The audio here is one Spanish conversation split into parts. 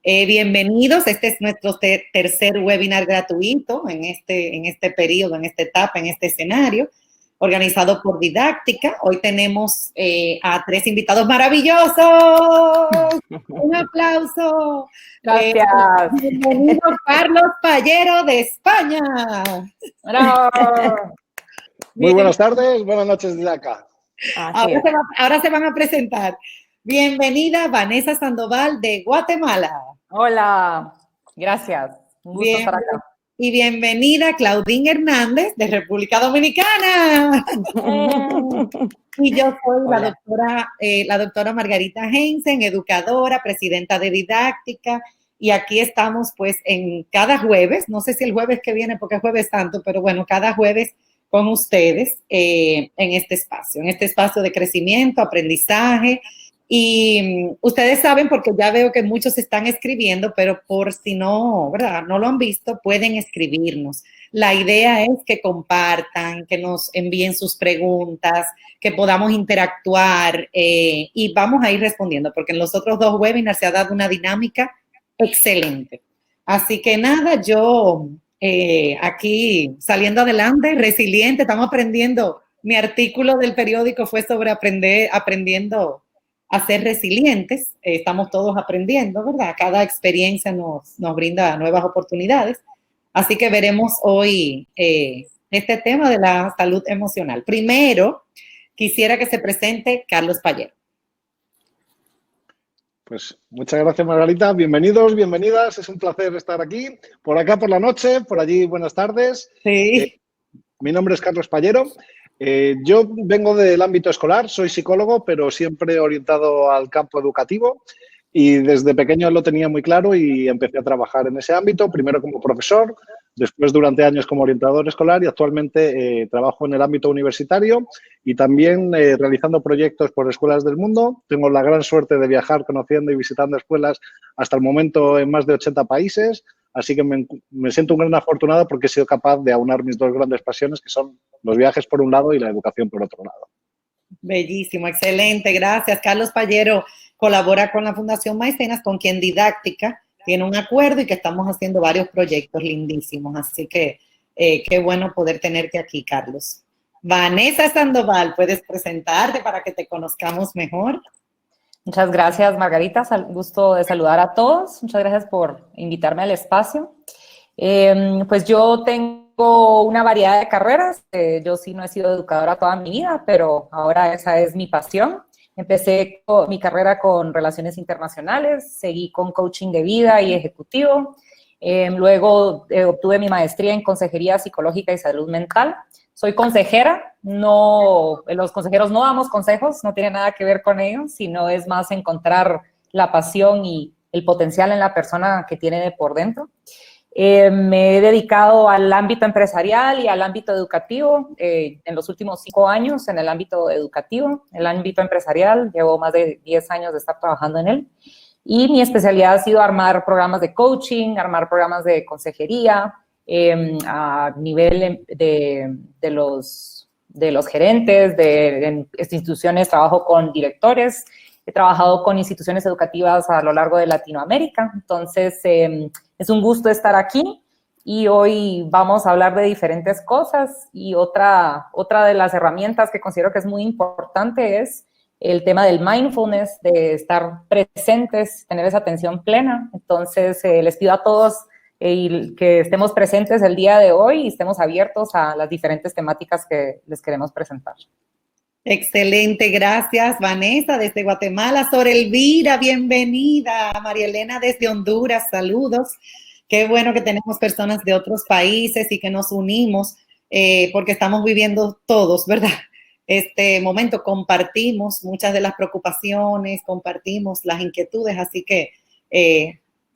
Bienvenidos, este es nuestro tercer webinar gratuito en este periodo, en esta etapa, en este escenario, organizado por Didáctica. Hoy tenemos a tres invitados maravillosos. Un aplauso. Gracias. Bienvenido Carlos Pallero de España. ¡Bravo! Muy buenas tardes, buenas noches desde acá. Ahora se van a presentar. Bienvenida Vanessa Sandoval de Guatemala. Hola, gracias. Un gusto estar acá. Y bienvenida Claudine Hernández de República Dominicana. Y yo soy la doctora Margarita Heinzen, educadora, presidenta de Didáctica. Y aquí estamos pues en cada jueves, no sé si el jueves que viene porque es Jueves Santo, pero bueno, cada jueves con ustedes en este espacio de crecimiento, aprendizaje. Y ustedes saben, porque ya veo que muchos están escribiendo, pero por si no, ¿verdad? No lo han visto, pueden escribirnos. La idea es que compartan, que nos envíen sus preguntas, que podamos interactuar y vamos a ir respondiendo, porque en los otros dos webinars se ha dado una dinámica excelente. Aprendiente. Así que nada, yo aquí saliendo adelante, resiliente, estamos aprendiendo. Mi artículo del periódico fue sobre aprendiendo a ser resilientes. Estamos todos aprendiendo, ¿verdad? Cada experiencia nos brinda nuevas oportunidades. Así que veremos hoy este tema de la salud emocional. Primero, quisiera que se presente Carlos Pallero. Pues muchas gracias, Margarita. Bienvenidos, bienvenidas. Es un placer estar aquí. Por acá por la noche, por allí buenas tardes. Sí. Mi nombre es Carlos Pallero. Yo vengo del ámbito escolar, soy psicólogo, pero siempre orientado al campo educativo y desde pequeño lo tenía muy claro y empecé a trabajar en ese ámbito, primero como profesor, después durante años como orientador escolar y actualmente trabajo en el ámbito universitario y también realizando proyectos por escuelas del mundo. Tengo la gran suerte de viajar conociendo y visitando escuelas hasta el momento en más de 80 países. Así que me siento un gran afortunado porque he sido capaz de aunar mis dos grandes pasiones, que son los viajes por un lado y la educación por otro lado. Bellísimo, excelente, gracias. Carlos Pallero colabora con la Fundación Maicenas, con quien Didáctica tiene un acuerdo y que estamos haciendo varios proyectos lindísimos. Así que qué bueno poder tenerte aquí, Carlos. Vanessa Sandoval, ¿puedes presentarte para que te conozcamos mejor? Muchas gracias, Margarita. Gusto de saludar a todos. Muchas gracias por invitarme al espacio. Pues yo tengo una variedad de carreras. Yo sí no he sido educadora toda mi vida, pero ahora esa es mi pasión. Empecé mi carrera con relaciones internacionales, seguí con coaching de vida y ejecutivo. Luego obtuve mi maestría en consejería psicológica y salud mental. Soy consejera, los consejeros no damos consejos, no tiene nada que ver con ellos, sino es más encontrar la pasión y el potencial en la persona que tiene por dentro. Me he dedicado al ámbito empresarial y al ámbito educativo en los últimos 5 años en el ámbito educativo. El ámbito empresarial, llevo más de 10 años de estar trabajando en él. Y mi especialidad ha sido armar programas de coaching, armar programas de consejería, a nivel de los gerentes, en instituciones, trabajo con directores, he trabajado con instituciones educativas a lo largo de Latinoamérica, entonces es un gusto estar aquí y hoy vamos a hablar de diferentes cosas y otra de las herramientas que considero que es muy importante es el tema del mindfulness, de estar presentes, tener esa atención plena, entonces les pido a todos y que estemos presentes el día de hoy y estemos abiertos a las diferentes temáticas que les queremos presentar. Excelente, gracias Vanessa desde Guatemala. Sor Elvira, bienvenida. María Elena desde Honduras, saludos. Qué bueno que tenemos personas de otros países y que nos unimos porque estamos viviendo todos, ¿verdad? Este momento compartimos muchas de las preocupaciones, compartimos las inquietudes, así que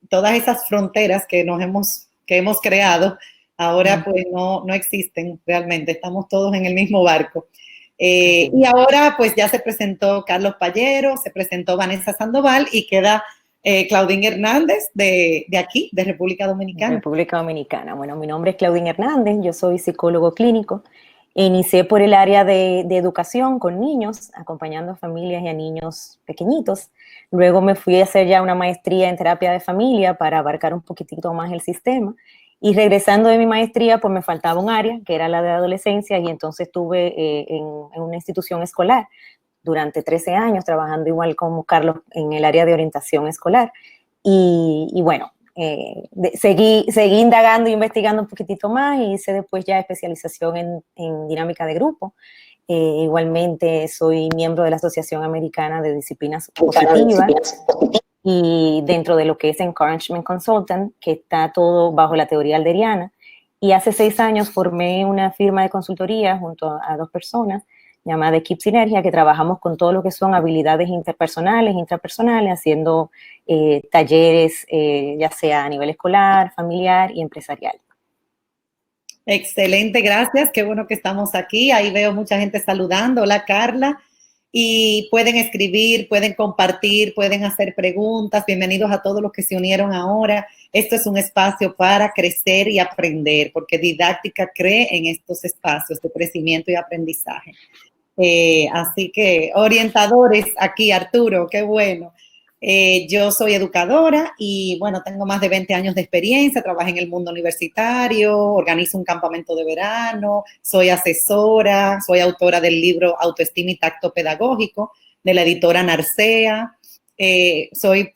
todas esas fronteras que hemos creado, ahora pues no existen realmente, estamos todos en el mismo barco. Y ahora pues ya se presentó Carlos Pallero, se presentó Vanessa Sandoval y queda Claudine Hernández de aquí, de República Dominicana. República Dominicana. Bueno, mi nombre es Claudine Hernández, yo soy psicólogo clínico Inicié por el área de educación con niños, acompañando a familias y a niños pequeñitos. Luego me fui a hacer ya una maestría en terapia de familia para abarcar un poquitito más el sistema. Y regresando de mi maestría, pues me faltaba un área, que era la de adolescencia, y entonces estuve en una institución escolar durante 13 años, trabajando igual como Carlos en el área de orientación escolar. Y bueno, seguí indagando e investigando un poquitito más y hice después ya especialización en dinámica de grupo. Igualmente soy miembro de la Asociación Americana de Disciplinas Positivas y dentro de lo que es Encouragement Consultant, que está todo bajo la teoría alderiana. Y hace 6 años formé una firma de consultoría junto a 2 personas llamada Equip Sinergia, que trabajamos con todo lo que son habilidades interpersonales, intrapersonales, haciendo talleres, ya sea a nivel escolar, familiar y empresarial. Excelente, gracias. Qué bueno que estamos aquí. Ahí veo mucha gente saludando. Hola, Carla. Y pueden escribir, pueden compartir, pueden hacer preguntas. Bienvenidos a todos los que se unieron ahora. Esto es un espacio para crecer y aprender, porque Didáctica cree en estos espacios de crecimiento y aprendizaje. Así que orientadores aquí, Arturo, qué bueno. Yo soy educadora y bueno, tengo más de 20 años de experiencia, trabajé en el mundo universitario, organizo un campamento de verano, soy asesora, soy autora del libro Autoestima y Tacto Pedagógico de la editora Narcea, soy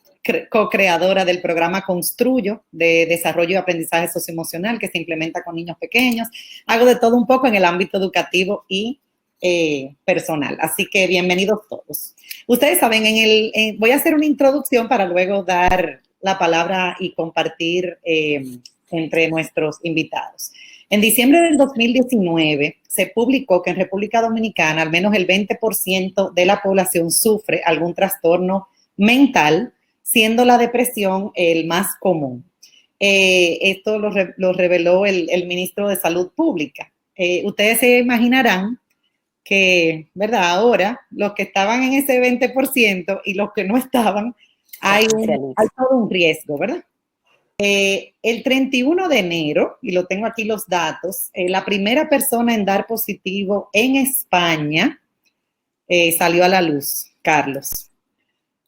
co-creadora del programa Construyo de desarrollo y aprendizaje socioemocional que se implementa con niños pequeños. Hago de todo un poco en el ámbito educativo y personal. Así que bienvenidos todos. Ustedes saben, voy a hacer una introducción para luego dar la palabra y compartir entre nuestros invitados. En diciembre del 2019 se publicó que en República Dominicana al menos el 20% de la población sufre algún trastorno mental, siendo la depresión el más común. Esto lo reveló el ministro de Salud Pública. Ustedes se imaginarán que, ¿verdad? Ahora, los que estaban en ese 20% y los que no estaban, hay todo un riesgo, ¿verdad? El 31 de enero, y lo tengo aquí los datos, la primera persona en dar positivo en España salió a la luz, Carlos.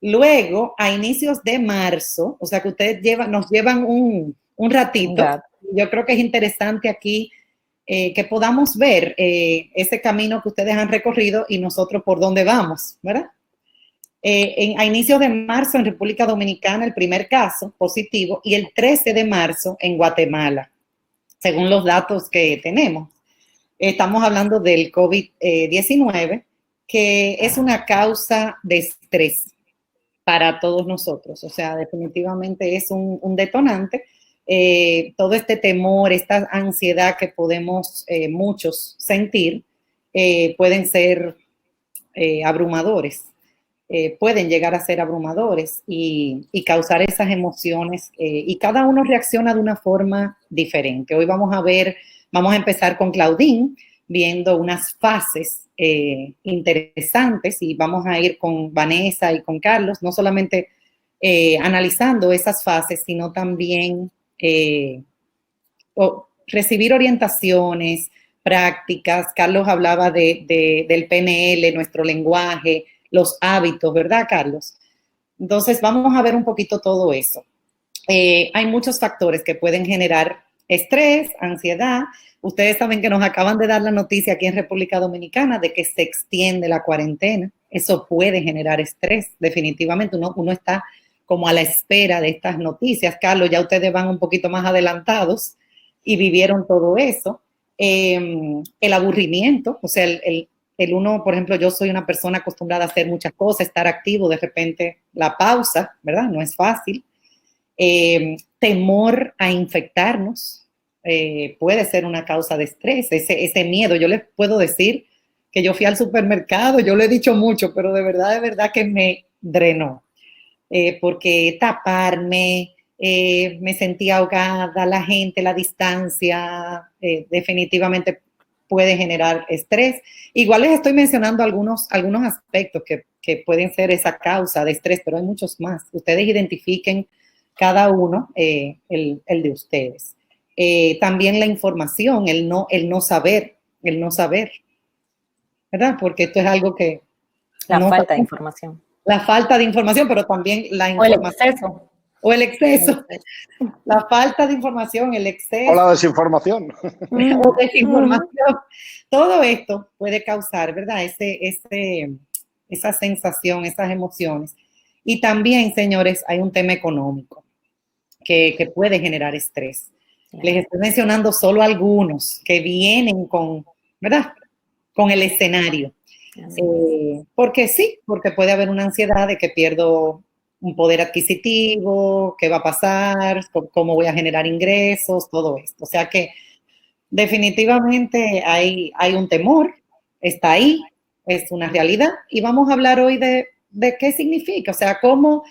Luego, a inicios de marzo, o sea que ustedes nos llevan un ratito, yo creo que es interesante aquí que podamos ver ese camino que ustedes han recorrido y nosotros por dónde vamos, ¿verdad? A inicios de marzo en República Dominicana el primer caso positivo y el 13 de marzo en Guatemala, según los datos que tenemos. Estamos hablando del COVID-19, que es una causa de estrés para todos nosotros, o sea, definitivamente es un detonante. Todo este temor, esta ansiedad que podemos muchos sentir, pueden ser abrumadores, pueden llegar a ser abrumadores y causar esas emociones y cada uno reacciona de una forma diferente. Hoy vamos a empezar con Claudine, viendo unas fases interesantes y vamos a ir con Vanessa y con Carlos, no solamente analizando esas fases, sino también recibir orientaciones, prácticas. Carlos hablaba del PNL, nuestro lenguaje, los hábitos, ¿verdad, Carlos? Entonces, vamos a ver un poquito todo eso. Hay muchos factores que pueden generar estrés, ansiedad. Ustedes saben que nos acaban de dar la noticia aquí en República Dominicana de que se extiende la cuarentena. Eso puede generar estrés, definitivamente. Uno está como a la espera de estas noticias. Carlos, ya ustedes van un poquito más adelantados y vivieron todo eso. El aburrimiento, o sea, el uno, por ejemplo, yo soy una persona acostumbrada a hacer muchas cosas, estar activo, de repente la pausa, ¿verdad? No es fácil. Temor a infectarnos puede ser una causa de estrés, ese miedo. Yo les puedo decir que yo fui al supermercado, yo lo he dicho mucho, pero de verdad que me drenó. Porque taparme, me sentía ahogada, la gente, la distancia, definitivamente puede generar estrés. Igual les estoy mencionando algunos aspectos que pueden ser esa causa de estrés, pero hay muchos más. Ustedes identifiquen cada uno el de ustedes. También la información, el no saber el no saber, ¿verdad? Porque esto es algo que... La no falta de sabemos. información. La falta de información, pero también la O el información. exceso. O el exceso. La falta de información, el exceso. O la desinformación. O desinformación. Todo esto puede causar, ¿verdad? Esa sensación, esas emociones. Y también, señores, hay un tema económico que puede generar estrés. Les estoy mencionando solo algunos que vienen con, ¿verdad? Con el escenario. Porque sí, porque puede haber una ansiedad de que pierdo un poder adquisitivo, qué va a pasar, cómo voy a generar ingresos, todo esto. O sea que definitivamente hay un temor, está ahí, es una realidad y vamos a hablar hoy de qué significa, o sea, cómo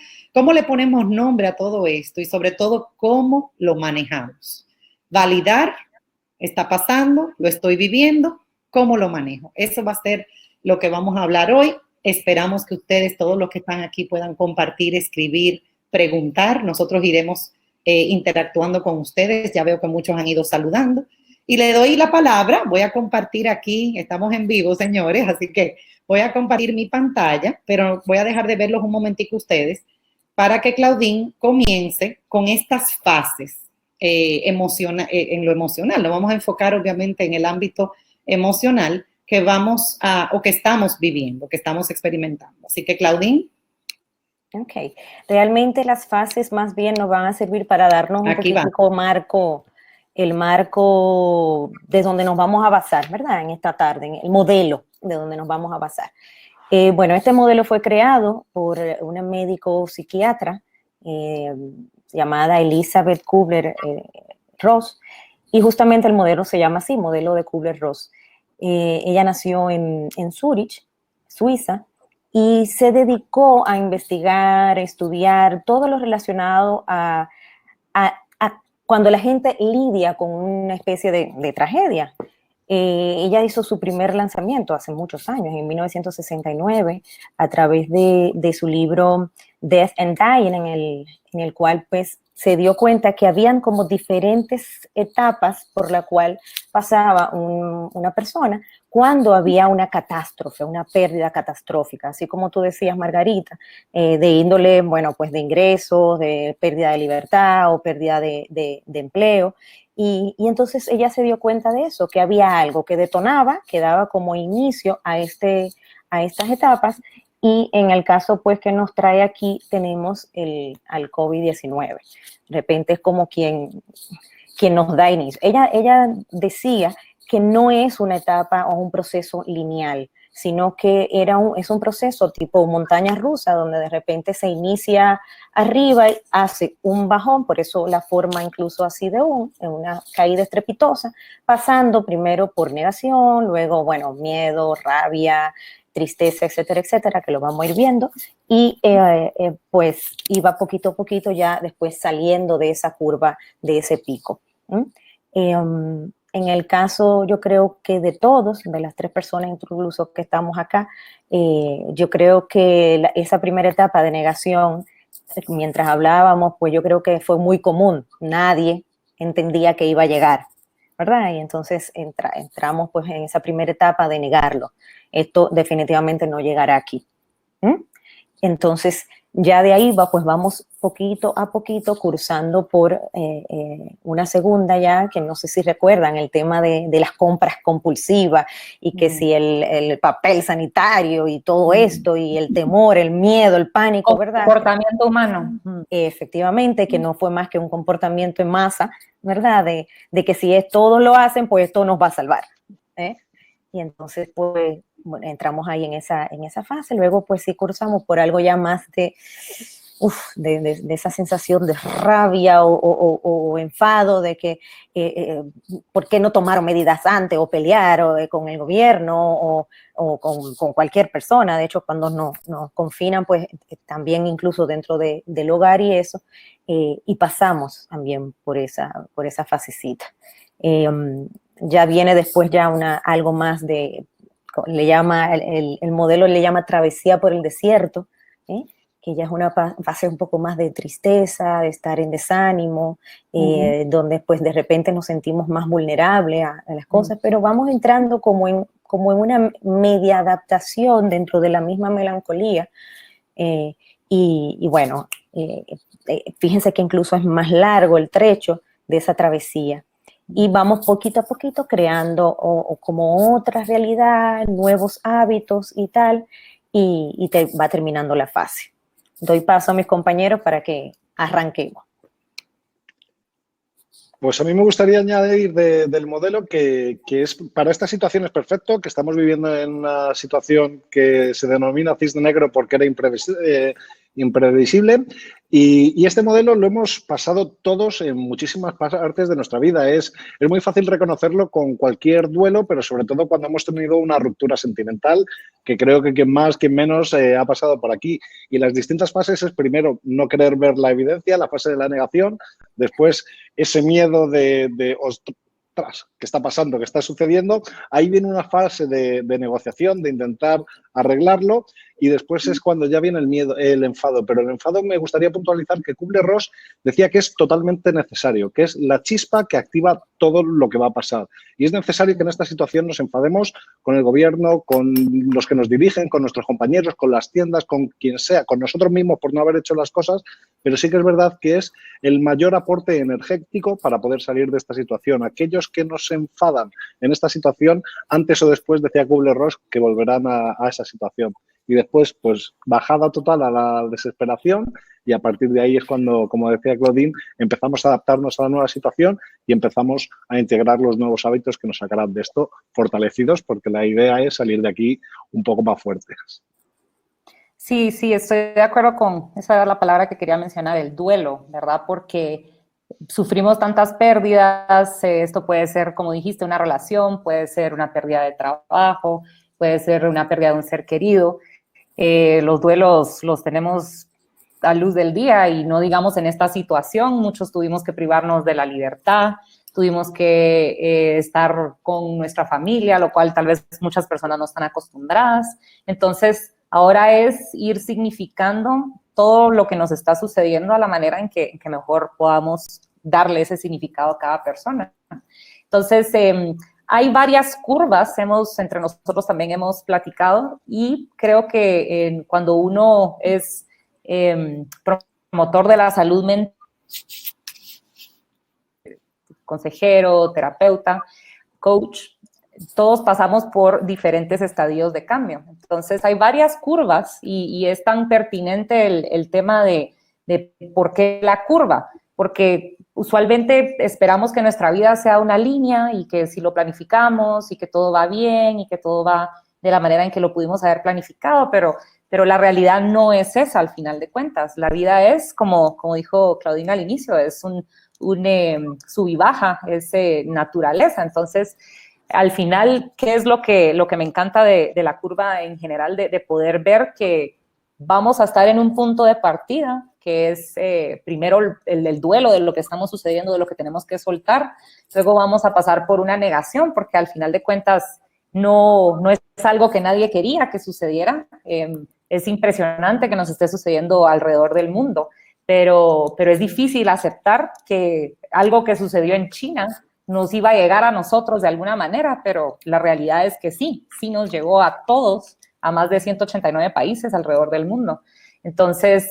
le ponemos nombre a todo esto y sobre todo cómo lo manejamos. Validar, está pasando, lo estoy viviendo, cómo lo manejo. Eso va a ser lo que vamos a hablar hoy. Esperamos que ustedes, todos los que están aquí, puedan compartir, escribir, preguntar. Nosotros iremos interactuando con ustedes. Ya veo que muchos han ido saludando. Y le doy la palabra, voy a compartir aquí, estamos en vivo, señores, así que voy a compartir mi pantalla, pero voy a dejar de verlos un momentico ustedes para que Claudine comience con estas fases en lo emocional. Lo vamos a enfocar obviamente en el ámbito emocional que vamos a, o que estamos viviendo, que estamos experimentando. Así que Claudine. Ok, realmente las fases más bien nos van a servir para darnos un poquitico marco, el marco de donde nos vamos a basar, ¿verdad? En esta tarde, en el modelo de donde nos vamos a basar. Bueno, este modelo fue creado por una médico psiquiatra llamada Elizabeth Kubler-Ross, y justamente el modelo se llama así, modelo de Kubler-Ross. Ella nació en Zúrich, Suiza, y se dedicó a investigar, estudiar todo lo relacionado a cuando la gente lidia con una especie de tragedia. Ella hizo su primer lanzamiento hace muchos años, en 1969, a través de su libro Death and Dying, en el cual pues se dio cuenta que habían como diferentes etapas por la cual pasaba una persona cuando había una catástrofe, una pérdida catastrófica, así como tú decías, Margarita, de índole, bueno, pues de ingresos, de pérdida de libertad o pérdida de empleo. Y entonces ella se dio cuenta de eso, que había algo que detonaba, que daba como inicio a estas etapas. Y en el caso pues que nos trae aquí tenemos al COVID-19. De repente es como quien nos da inicio. Ella decía que no es una etapa o un proceso lineal, sino que es un proceso tipo montaña rusa, donde de repente se inicia arriba y hace un bajón, por eso la forma incluso así de una caída estrepitosa, pasando primero por negación, luego, bueno, miedo, rabia, tristeza, etcétera, etcétera, que lo vamos a ir viendo, y pues iba poquito a poquito ya después saliendo de esa curva, de ese pico. En el caso, yo creo que de todos, de las tres personas incluso que estamos acá, yo creo que esa primera etapa de negación, mientras hablábamos, pues yo creo que fue muy común. Nadie entendía que iba a llegar, ¿verdad? Y entonces entramos pues en esa primera etapa de negarlo. Esto definitivamente no llegará aquí. Entonces, ya de ahí pues vamos poquito a poquito cursando por una segunda ya, que no sé si recuerdan, el tema de las compras compulsivas y que si el papel sanitario y todo esto y el temor, el miedo, el pánico, ¿verdad? Comportamiento humano. Efectivamente, que no fue más que un comportamiento en masa, ¿verdad? De que si todos lo hacen, pues esto nos va a salvar, ¿eh? Y entonces, pues, bueno, entramos ahí en esa fase. Luego, pues, sí cursamos por algo ya más de esa sensación de rabia o enfado de que ¿por qué no tomaron medidas antes? O pelear con el gobierno o con cualquier persona. De hecho, cuando nos confinan, pues, también incluso dentro del hogar y eso, y pasamos también por esa fasecita. Ya viene después ya algo más le llama, el modelo le llama travesía por el desierto, ¿eh? que ya es una fase un poco más de tristeza, de estar en desánimo, donde pues de repente nos sentimos más vulnerables a las cosas, pero vamos entrando como en una media adaptación dentro de la misma melancolía. Y bueno, fíjense que incluso es más largo el trecho de esa travesía. Y vamos poquito a poquito creando como otra realidad, nuevos hábitos y tal, y va terminando la fase. Doy paso a mis compañeros para que arranquemos. Pues a mí me gustaría añadir del modelo que es para esta situación es perfecto, que estamos viviendo en una situación que se denomina cisne negro porque era imprevisible y este modelo lo hemos pasado todos en muchísimas partes de nuestra vida. Es muy fácil reconocerlo con cualquier duelo, pero sobre todo cuando hemos tenido una ruptura sentimental, que creo que quien más, quien menos ha pasado por aquí. Y las distintas fases es primero no querer ver la evidencia, la fase de la negación, después ese miedo de ostras, ¿qué está pasando? ¿Qué está sucediendo? Ahí viene una fase de negociación, de intentar arreglarlo y después es cuando ya viene el miedo, el enfado. Pero el enfado me gustaría puntualizar que Kubler-Ross decía que es totalmente necesario, que es la chispa que activa todo lo que va a pasar. Y es necesario que en esta situación nos enfademos con el gobierno, con los que nos dirigen, con nuestros compañeros, con las tiendas, con quien sea, con nosotros mismos por no haber hecho las cosas, pero sí que es verdad que es el mayor aporte energético para poder salir de esta situación. Aquellos que nos enfadan en esta situación, antes o después, decía Kubler-Ross, que volverán a esa situación. Y después, pues, bajada total a la desesperación y a partir de ahí es cuando, como decía Claudine, empezamos a adaptarnos a la nueva situación y empezamos a integrar los nuevos hábitos que nos sacarán de esto fortalecidos, porque la idea es salir de aquí un poco más fuertes. Sí, estoy de acuerdo con, esa era la palabra que quería mencionar, el duelo, ¿verdad? Porque sufrimos tantas pérdidas, esto puede ser, como dijiste, una relación, puede ser una pérdida de trabajo, puede ser una pérdida de un ser querido. Los duelos los tenemos a luz del día y no digamos en esta situación, muchos tuvimos que privarnos de la libertad, tuvimos que estar con nuestra familia, lo cual tal vez muchas personas no están acostumbradas. Entonces, ahora es ir significando todo lo que nos está sucediendo a la manera en que mejor podamos darle ese significado a cada persona. Entonces, hay varias curvas, entre nosotros también hemos platicado y creo que cuando uno es promotor de la salud mental, consejero, terapeuta, coach, todos pasamos por diferentes estadios de cambio. Entonces, hay varias curvas y es tan pertinente el tema de por qué la curva, porque usualmente esperamos que nuestra vida sea una línea y que si lo planificamos y que todo va bien y que todo va de la manera en que lo pudimos haber planificado, pero la realidad no es esa al final de cuentas. La vida es, como dijo Claudine al inicio, es un sub y baja, es naturaleza. Entonces, al final, ¿qué es lo que me encanta de la curva en general? De poder ver que vamos a estar en un punto de partida, que es primero el duelo de lo que estamos sucediendo, de lo que tenemos que soltar. Luego vamos a pasar por una negación, porque al final de cuentas no es algo que nadie quería que sucediera. Es impresionante que nos esté sucediendo alrededor del mundo, pero es difícil aceptar que algo que sucedió en China nos iba a llegar a nosotros de alguna manera, pero la realidad es que sí nos llegó a todos, a más de 189 países alrededor del mundo. Entonces,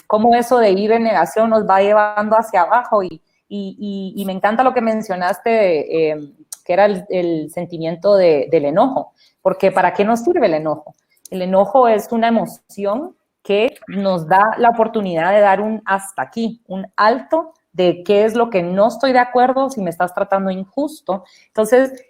cómo eso de ir en negación nos va llevando hacia abajo y me encanta lo que mencionaste, que era el sentimiento del enojo, porque ¿para qué nos sirve el enojo? El enojo es una emoción que nos da la oportunidad de dar un hasta aquí, un alto de qué es lo que no estoy de acuerdo, si me estás tratando injusto. Entonces,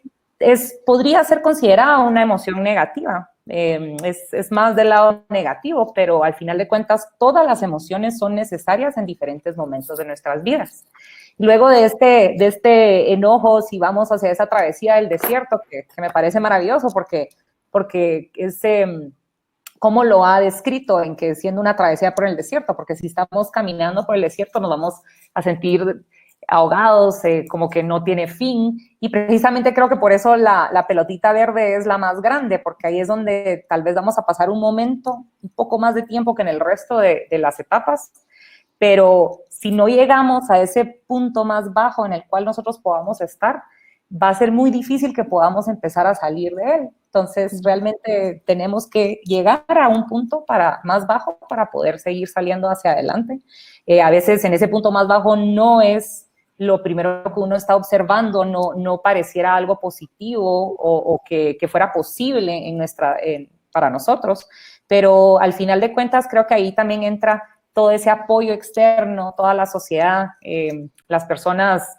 podría ser considerada una emoción negativa. Es más del lado negativo, pero al final de cuentas, todas las emociones son necesarias en diferentes momentos de nuestras vidas. Luego de este enojo, si vamos hacia esa travesía del desierto, que me parece maravilloso porque es cómo lo ha descrito en que siendo una travesía por el desierto, porque si estamos caminando por el desierto nos vamos a sentir ahogados, como que no tiene fin, y precisamente creo que por eso la pelotita verde es la más grande, porque ahí es donde tal vez vamos a pasar un momento, un poco más de tiempo que en el resto de las etapas, pero si no llegamos a ese punto más bajo en el cual nosotros podamos estar, va a ser muy difícil que podamos empezar a salir de él. Entonces, realmente tenemos que llegar a un punto más bajo para poder seguir saliendo hacia adelante. A veces en ese punto más bajo no es lo primero que uno está observando, no pareciera algo positivo o que fuera posible para nosotros, pero al final de cuentas creo que ahí también entra todo ese apoyo externo, toda la sociedad, las personas,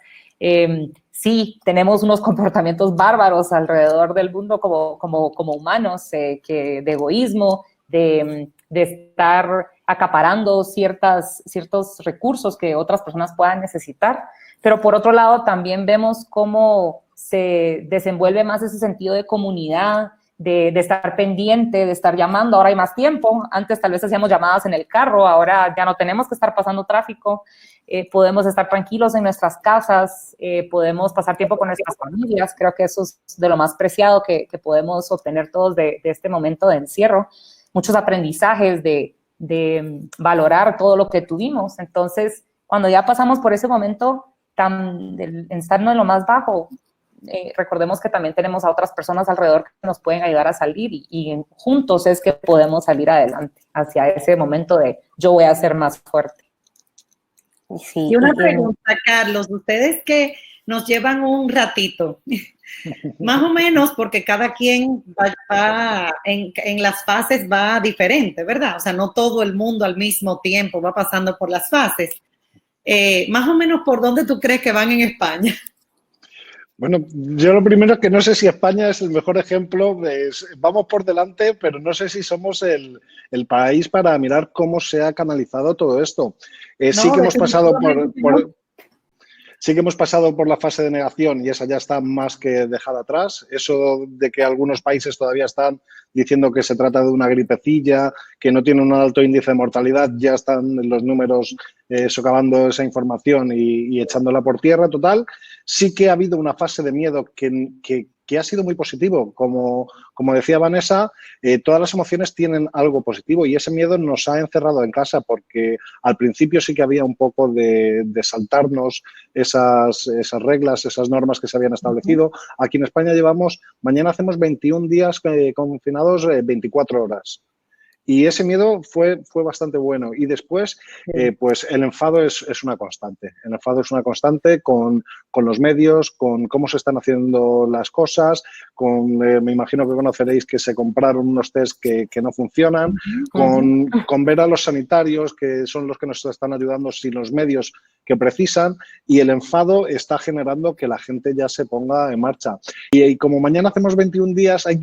sí, tenemos unos comportamientos bárbaros alrededor del mundo como humanos, de egoísmo, de estar acaparando ciertos recursos que otras personas puedan necesitar, pero por otro lado también vemos cómo se desenvuelve más ese sentido de comunidad, de estar pendiente, de estar llamando. Ahora hay más tiempo. Antes tal vez hacíamos llamadas en el carro, ahora ya no tenemos que estar pasando tráfico. Podemos estar tranquilos en nuestras casas, podemos pasar tiempo con nuestras familias. Creo que eso es de lo más preciado que podemos obtener todos de este momento de encierro. Muchos aprendizajes de valorar todo lo que tuvimos. Entonces, cuando ya pasamos por ese momento de estarnos en lo más bajo, recordemos que también tenemos a otras personas alrededor que nos pueden ayudar a salir y juntos es que podemos salir adelante hacia ese momento de yo voy a ser más fuerte. Sí, y una pregunta, Carlos, ustedes que nos llevan un ratito, más o menos porque cada quien va en las fases va diferente, ¿verdad? O sea, no todo el mundo al mismo tiempo va pasando por las fases. Más o menos, ¿por dónde tú crees que van en España? Bueno, yo lo primero es que no sé si España es el mejor ejemplo, vamos por delante, pero no sé si somos el país para mirar cómo se ha canalizado todo esto. Sí que hemos pasado sí que hemos pasado por la fase de negación y esa ya está más que dejada atrás. Eso de que algunos países todavía están diciendo que se trata de una gripecilla, que no tiene un alto índice de mortalidad, ya están los números socavando esa información y echándola por tierra total. Sí que ha habido una fase de miedo que ha sido muy positivo. Como decía Vanessa, todas las emociones tienen algo positivo y ese miedo nos ha encerrado en casa porque al principio sí que había un poco de saltarnos esas reglas, esas normas que se habían establecido. Aquí en España mañana hacemos 21 días confinados, 24 horas. Y ese miedo fue bastante bueno. Y después, pues el enfado es una constante. El enfado es una constante con los medios, con cómo se están haciendo las cosas, me imagino que conoceréis que se compraron unos test que no funcionan, con ver a los sanitarios, que son los que nos están ayudando sin los medios que precisan, y el enfado está generando que la gente ya se ponga en marcha. Y como mañana hacemos 21 días, hay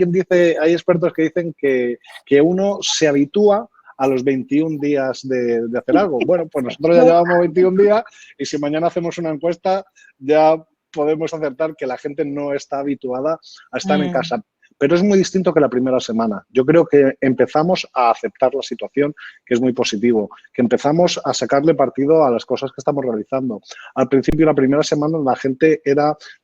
expertos que dicen que uno se habitúa a los 21 días de hacer algo. Bueno, pues nosotros ya llevamos 21 días y si mañana hacemos una encuesta ya podemos acertar que la gente no está habituada a estar en casa. Pero es muy distinto que la primera semana. Yo creo que empezamos a aceptar la situación, que es muy positivo, que empezamos a sacarle partido a las cosas que estamos realizando. Al principio, la primera semana,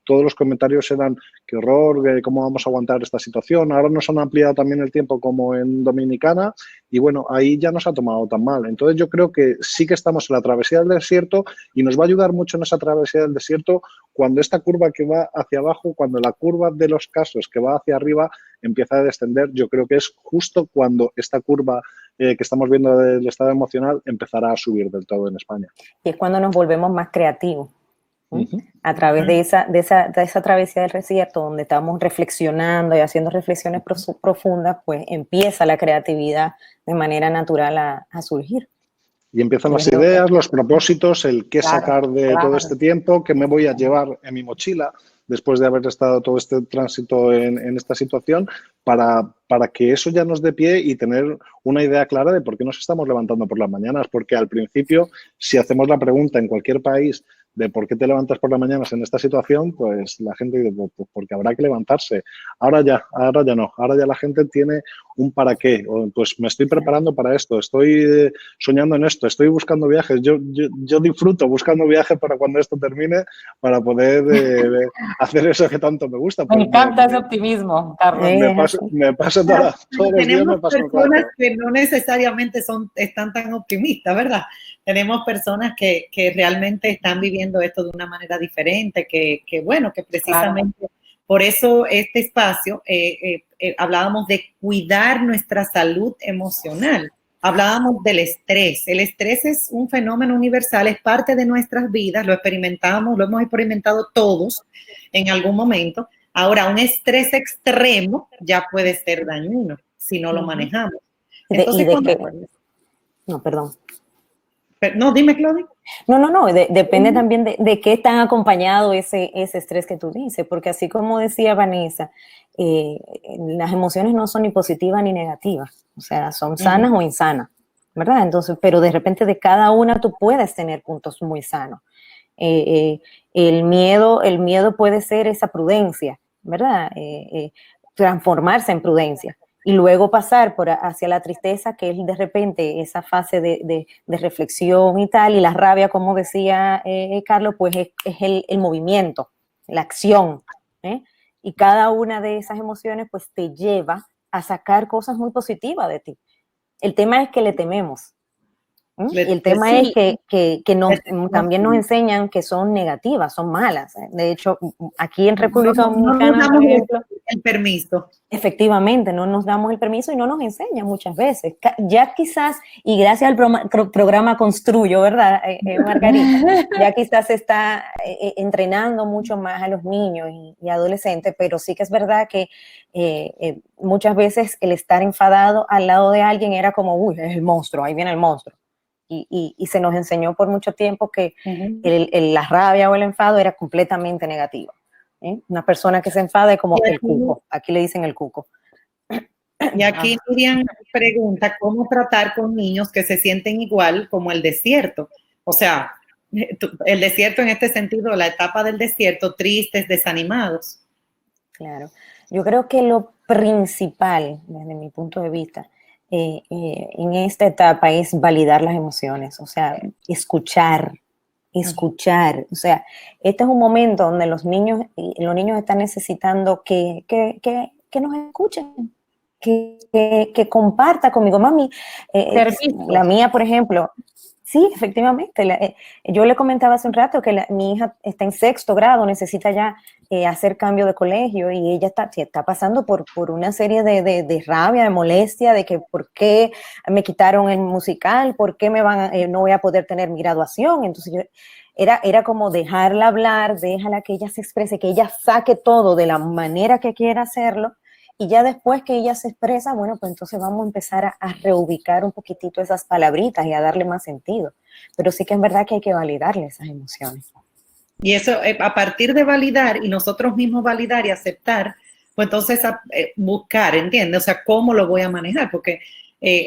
todos los comentarios eran qué horror, cómo vamos a aguantar esta situación. Ahora nos han ampliado también el tiempo como en Dominicana y bueno, ahí ya nos ha tomado tan mal. Entonces yo creo que sí que estamos en la travesía del desierto y nos va a ayudar mucho en esa travesía del desierto cuando esta curva que va hacia abajo, cuando la curva de los casos que va hacia arriba empieza a descender. Yo creo que es justo cuando esta curva que estamos viendo del estado emocional empezará a subir del todo en España. Y es cuando nos volvemos más creativos. A través de esa travesía del desierto, donde estamos reflexionando y haciendo reflexiones profundas, pues empieza la creatividad de manera natural a surgir. Y empiezan las ideas, los propósitos, el qué sacar de todo este tiempo, qué me voy a llevar en mi mochila después de haber estado todo este tránsito en esta situación, para que eso ya nos dé pie y tener una idea clara de por qué nos estamos levantando por las mañanas. Porque al principio, si hacemos la pregunta en cualquier país de por qué te levantas por las mañanas en esta situación, pues la gente dice, pues porque habrá que levantarse. Ahora ya no. Ahora ya la gente tiene un para qué. O, pues me estoy preparando para esto, estoy soñando en esto, estoy buscando viajes. Yo disfruto buscando viajes para cuando esto termine, para poder hacer eso que tanto me gusta. Me encanta ese optimismo, Carlos. Me paso todos los días, me paso un rato. Tenemos personas que no necesariamente están tan optimistas, ¿verdad? Tenemos personas que realmente están viviendo esto de una manera diferente, que precisamente claro. Por eso este espacio hablábamos de cuidar nuestra salud emocional. Hablábamos del estrés. El estrés es un fenómeno universal, es parte de nuestras vidas, lo hemos experimentado todos en algún momento. Ahora, un estrés extremo ya puede ser dañino si no lo manejamos. Entonces, no, perdón. No, dime, Claudia. No, depende también de qué tan acompañado ese estrés que tú dices, porque así como decía Vanessa, las emociones no son ni positivas ni negativas, o sea, son sanas o insanas, ¿verdad? Entonces, pero de repente de cada una tú puedes tener puntos muy sanos. El miedo puede ser esa prudencia, ¿verdad? Transformarse en prudencia. Y luego pasar hacia la tristeza, que es de repente esa fase de reflexión y tal, y la rabia, como decía Carlos, pues es el movimiento, la acción, ¿eh? Y cada una de esas emociones pues te lleva a sacar cosas muy positivas de ti. El tema es que le tememos. Y el tema es que también nos enseñan que son negativas, son malas. De hecho, aquí en República Dominicana, por ejemplo, el permiso. Efectivamente, no nos damos el permiso y no nos enseñan muchas veces. Ya quizás, y gracias al programa Construyo, ¿verdad, Margarita? Ya quizás se está entrenando mucho más a los niños y adolescentes, pero sí que es verdad que muchas veces el estar enfadado al lado de alguien era como, uy, es el monstruo, ahí viene el monstruo. Y se nos enseñó por mucho tiempo que la rabia o el enfado era completamente negativo. Una persona que se enfada es como el cuco. Aquí le dicen el cuco. Y aquí Miriam pregunta cómo tratar con niños que se sienten igual como el desierto. O sea, el desierto en este sentido, la etapa del desierto, tristes, desanimados. Claro. Yo creo que lo principal, desde mi punto de vista, en esta etapa es validar las emociones, o sea, escuchar, o sea, este es un momento donde los niños están necesitando que nos escuchen, que comparta conmigo. Mami, la mía, por ejemplo, sí, efectivamente, yo le comentaba hace un rato que mi hija está en 6º grado, necesita ya hacer cambio de colegio y ella está pasando por una serie de rabia, de molestia, de que por qué me quitaron el musical, por qué no voy a poder tener mi graduación. Entonces era como dejarla hablar, déjala que ella se exprese, que ella saque todo de la manera que quiera hacerlo. Y ya después que ella se expresa, bueno, pues entonces vamos a empezar a reubicar un poquitito esas palabritas y a darle más sentido. Pero sí que es verdad que hay que validarle esas emociones. Y eso, a partir de validar y nosotros mismos validar y aceptar, pues entonces buscar, ¿entiendes? O sea, ¿cómo lo voy a manejar? Porque,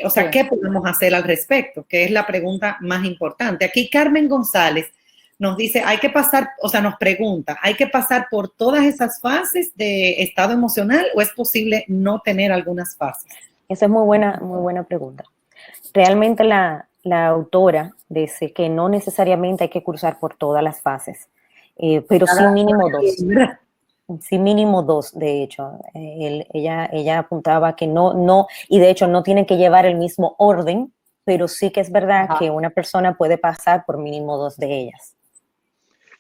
o sea, ¿qué podemos hacer al respecto? Que es la pregunta más importante. Aquí Carmen González nos dice, hay que pasar, o sea, nos pregunta, ¿hay que pasar por todas esas fases de estado emocional o es posible no tener algunas fases? Esa es muy buena pregunta. Realmente la autora dice que no necesariamente hay que cruzar por todas las fases, pero sí mínimo 2. Sí, mínimo 2, de hecho. Ella apuntaba que no, y de hecho no tienen que llevar el mismo orden, pero sí que es verdad que una persona puede pasar por mínimo 2 de ellas.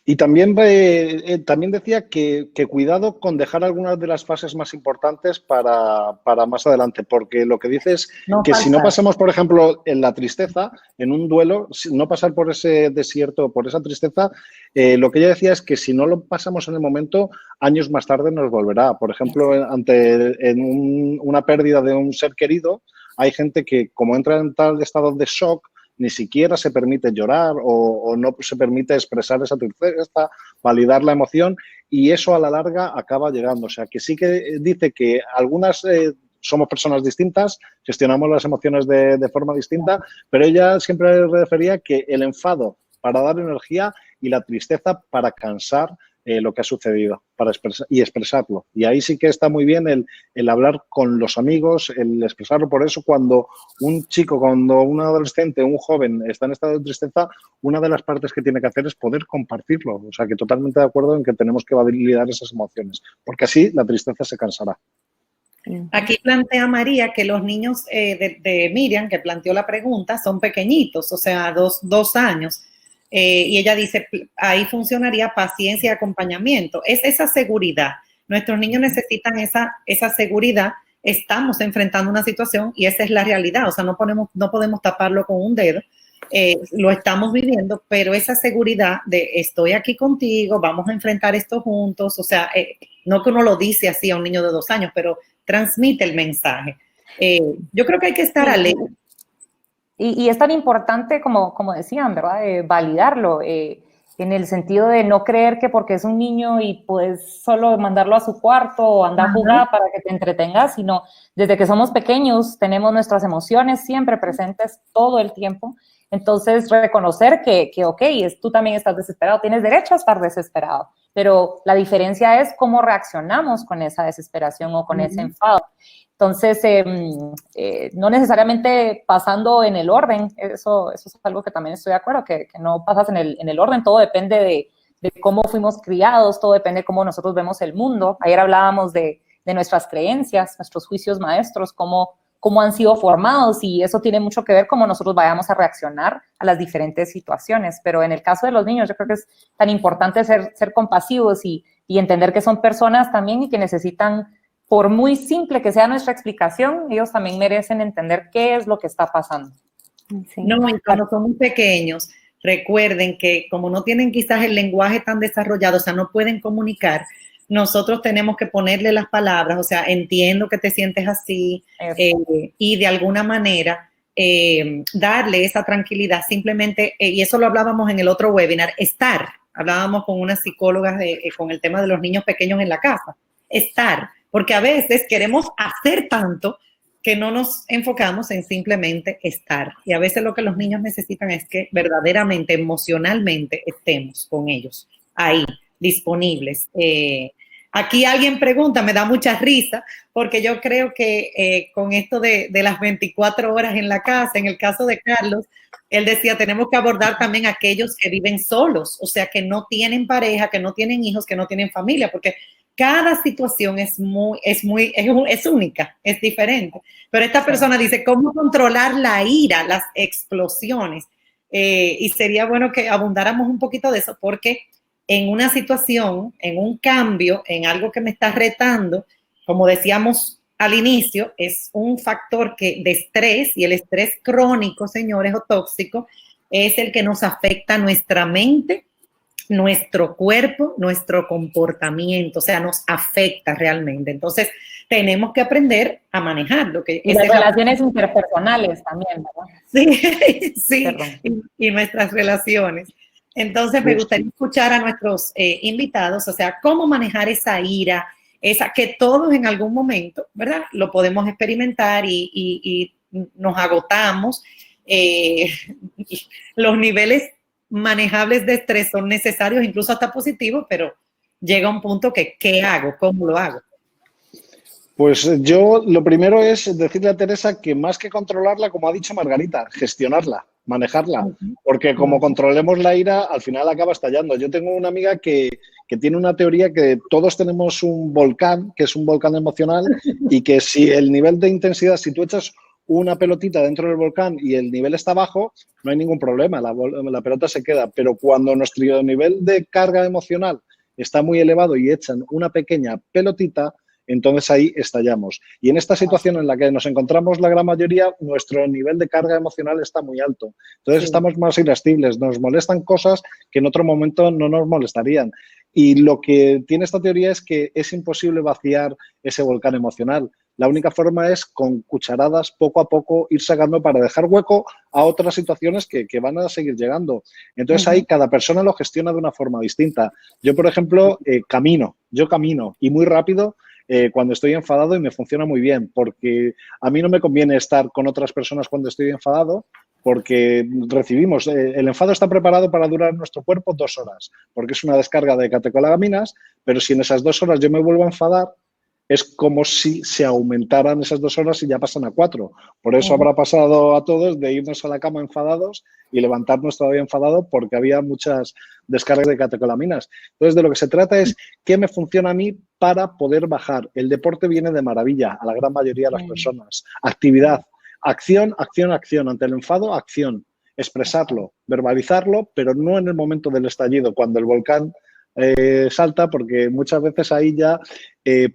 Y también decía que cuidado con dejar algunas de las fases más importantes para más adelante, porque lo que dice es que si no pasamos, por ejemplo, en la tristeza, en un duelo, no pasar por ese desierto, por esa tristeza, lo que ella decía es que si no lo pasamos en el momento, años más tarde nos volverá. Por ejemplo, una pérdida de un ser querido, hay gente que como entra en tal estado de shock, ni siquiera se permite llorar o no se permite expresar esa tristeza, validar la emoción y eso a la larga acaba llegando. O sea, que sí que dice que algunas somos personas distintas, gestionamos las emociones de forma distinta, pero ella siempre refería que el enfado para dar energía y la tristeza para cansar lo que ha sucedido para expresarlo. Y ahí sí que está muy bien el hablar con los amigos, el expresarlo. Por eso, cuando un chico, cuando un adolescente, un joven está en estado de tristeza, una de las partes que tiene que hacer es poder compartirlo. O sea, que totalmente de acuerdo en que tenemos que validar esas emociones, porque así la tristeza se cansará. Aquí plantea María que los niños de Miriam, que planteó la pregunta, son pequeñitos, o sea, dos años. Y ella dice, ahí funcionaría paciencia y acompañamiento. Es esa seguridad. Nuestros niños necesitan esa seguridad. Estamos enfrentando una situación y esa es la realidad. O sea, no podemos taparlo con un dedo. Lo estamos viviendo, pero esa seguridad de estoy aquí contigo, vamos a enfrentar esto juntos. O sea, no que uno lo dice así a un niño de 2 años, pero transmite el mensaje. Yo creo que hay que estar alerta. Y es tan importante, como decían, ¿verdad? Validarlo, en el sentido de no creer que porque es un niño y pues solo mandarlo a su cuarto o andar a jugar para que te entretengas, sino desde que somos pequeños tenemos nuestras emociones siempre presentes todo el tiempo. Entonces, reconocer que ok, tú también estás desesperado, tienes derecho a estar desesperado, pero la diferencia es cómo reaccionamos con esa desesperación o con ese enfado. Entonces, no necesariamente pasando en el orden, eso es algo que también estoy de acuerdo, que no pasas en el orden, todo depende de cómo fuimos criados, todo depende de cómo nosotros vemos el mundo. Ayer hablábamos de nuestras creencias, nuestros juicios maestros, cómo han sido formados, y eso tiene mucho que ver cómo nosotros vayamos a reaccionar a las diferentes situaciones. Pero en el caso de los niños, yo creo que es tan importante ser compasivos y entender que son personas también y que necesitan, por muy simple que sea nuestra explicación, ellos también merecen entender qué es lo que está pasando. Sí. No, y cuando son muy pequeños, recuerden que como no tienen quizás el lenguaje tan desarrollado, o sea, no pueden comunicar, nosotros tenemos que ponerle las palabras, o sea, entiendo que te sientes así, y de alguna manera darle esa tranquilidad, simplemente, y eso lo hablábamos en el otro webinar, hablábamos con unas psicólogas con el tema de los niños pequeños en la casa, porque a veces queremos hacer tanto que no nos enfocamos en simplemente estar. Y a veces lo que los niños necesitan es que verdaderamente, emocionalmente, estemos con ellos, ahí, disponibles. Aquí alguien pregunta, me da mucha risa, porque yo creo que con esto de las 24 horas en la casa, en el caso de Carlos, él decía, tenemos que abordar también a aquellos que viven solos, o sea, que no tienen pareja, que no tienen hijos, que no tienen familia, porque cada situación es única, es diferente. Pero esta persona dice, ¿cómo controlar la ira, las explosiones? Y sería bueno que abundáramos un poquito de eso, porque en una situación, en un cambio, en algo que me está retando, como decíamos al inicio, es un factor de estrés, y el estrés crónico, señores, o tóxico, es el que nos afecta nuestra mente, nuestro cuerpo, nuestro comportamiento, o sea, nos afecta realmente. Entonces, tenemos que aprender a manejarlo. Y las relaciones interpersonales también, ¿verdad? Sí, y nuestras relaciones. Entonces, me gustaría escuchar a nuestros invitados, o sea, cómo manejar esa ira, que todos en algún momento, ¿verdad? Lo podemos experimentar y nos agotamos. Los niveles manejables de estrés son necesarios, incluso hasta positivos, pero llega un punto que, ¿qué hago? ¿Cómo lo hago? Pues yo lo primero es decirle a Teresa que más que controlarla, como ha dicho Margarita, gestionarla, manejarla, porque como controlemos la ira, al final acaba estallando. Yo tengo una amiga que tiene una teoría que todos tenemos un volcán, que es un volcán emocional, y que si el nivel de intensidad, si tú echas una pelotita dentro del volcán y el nivel está bajo, no hay ningún problema, la pelota se queda. Pero cuando nuestro nivel de carga emocional está muy elevado y echan una pequeña pelotita, entonces ahí estallamos. Y en esta situación en la que nos encontramos la gran mayoría, nuestro nivel de carga emocional está muy alto. Entonces estamos más irascibles, nos molestan cosas que en otro momento no nos molestarían. Y lo que tiene esta teoría es que es imposible vaciar ese volcán emocional. La única forma es con cucharadas, poco a poco, ir sacando para dejar hueco a otras situaciones que van a seguir llegando. Entonces ahí cada persona lo gestiona de una forma distinta. Yo, por ejemplo, camino y muy rápido cuando estoy enfadado, y me funciona muy bien, porque a mí no me conviene estar con otras personas cuando estoy enfadado, porque recibimos, el enfado está preparado para durar en nuestro cuerpo 2 horas, porque es una descarga de catecolaminas, pero si en esas 2 horas yo me vuelvo a enfadar, es como si se aumentaran esas 2 horas y ya pasan a 4. Por eso habrá pasado a todos de irnos a la cama enfadados y levantarnos todavía enfadados porque había muchas descargas de catecolaminas. Entonces, de lo que se trata es qué me funciona a mí para poder bajar. El deporte viene de maravilla a la gran mayoría de las personas. Actividad, acción, acción, acción. Ante el enfado, acción. Expresarlo, verbalizarlo, pero no en el momento del estallido, cuando el volcán salta, porque muchas veces ahí ya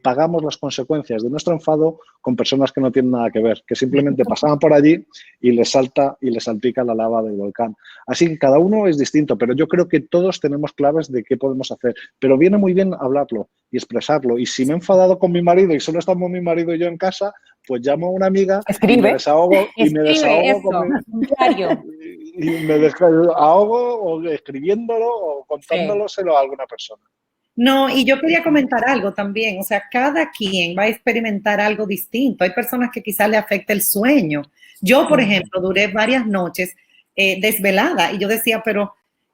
pagamos las consecuencias de nuestro enfado con personas que no tienen nada que ver, que simplemente pasaban por allí y les salta y les salpica la lava del volcán. Así que cada uno es distinto, pero yo creo que todos tenemos claves de qué podemos hacer. Pero viene muy bien hablarlo y expresarlo. Y si me he enfadado con mi marido y solo estamos mi marido y yo en casa, pues llamo a una amiga y me desahogo, o escribiéndolo o contándoloselo a alguna persona. No, y yo quería comentar algo también, o sea, cada quien va a experimentar algo distinto. Hay personas que quizás le afecte el sueño. Yo, por ejemplo, duré varias noches desvelada y yo decía,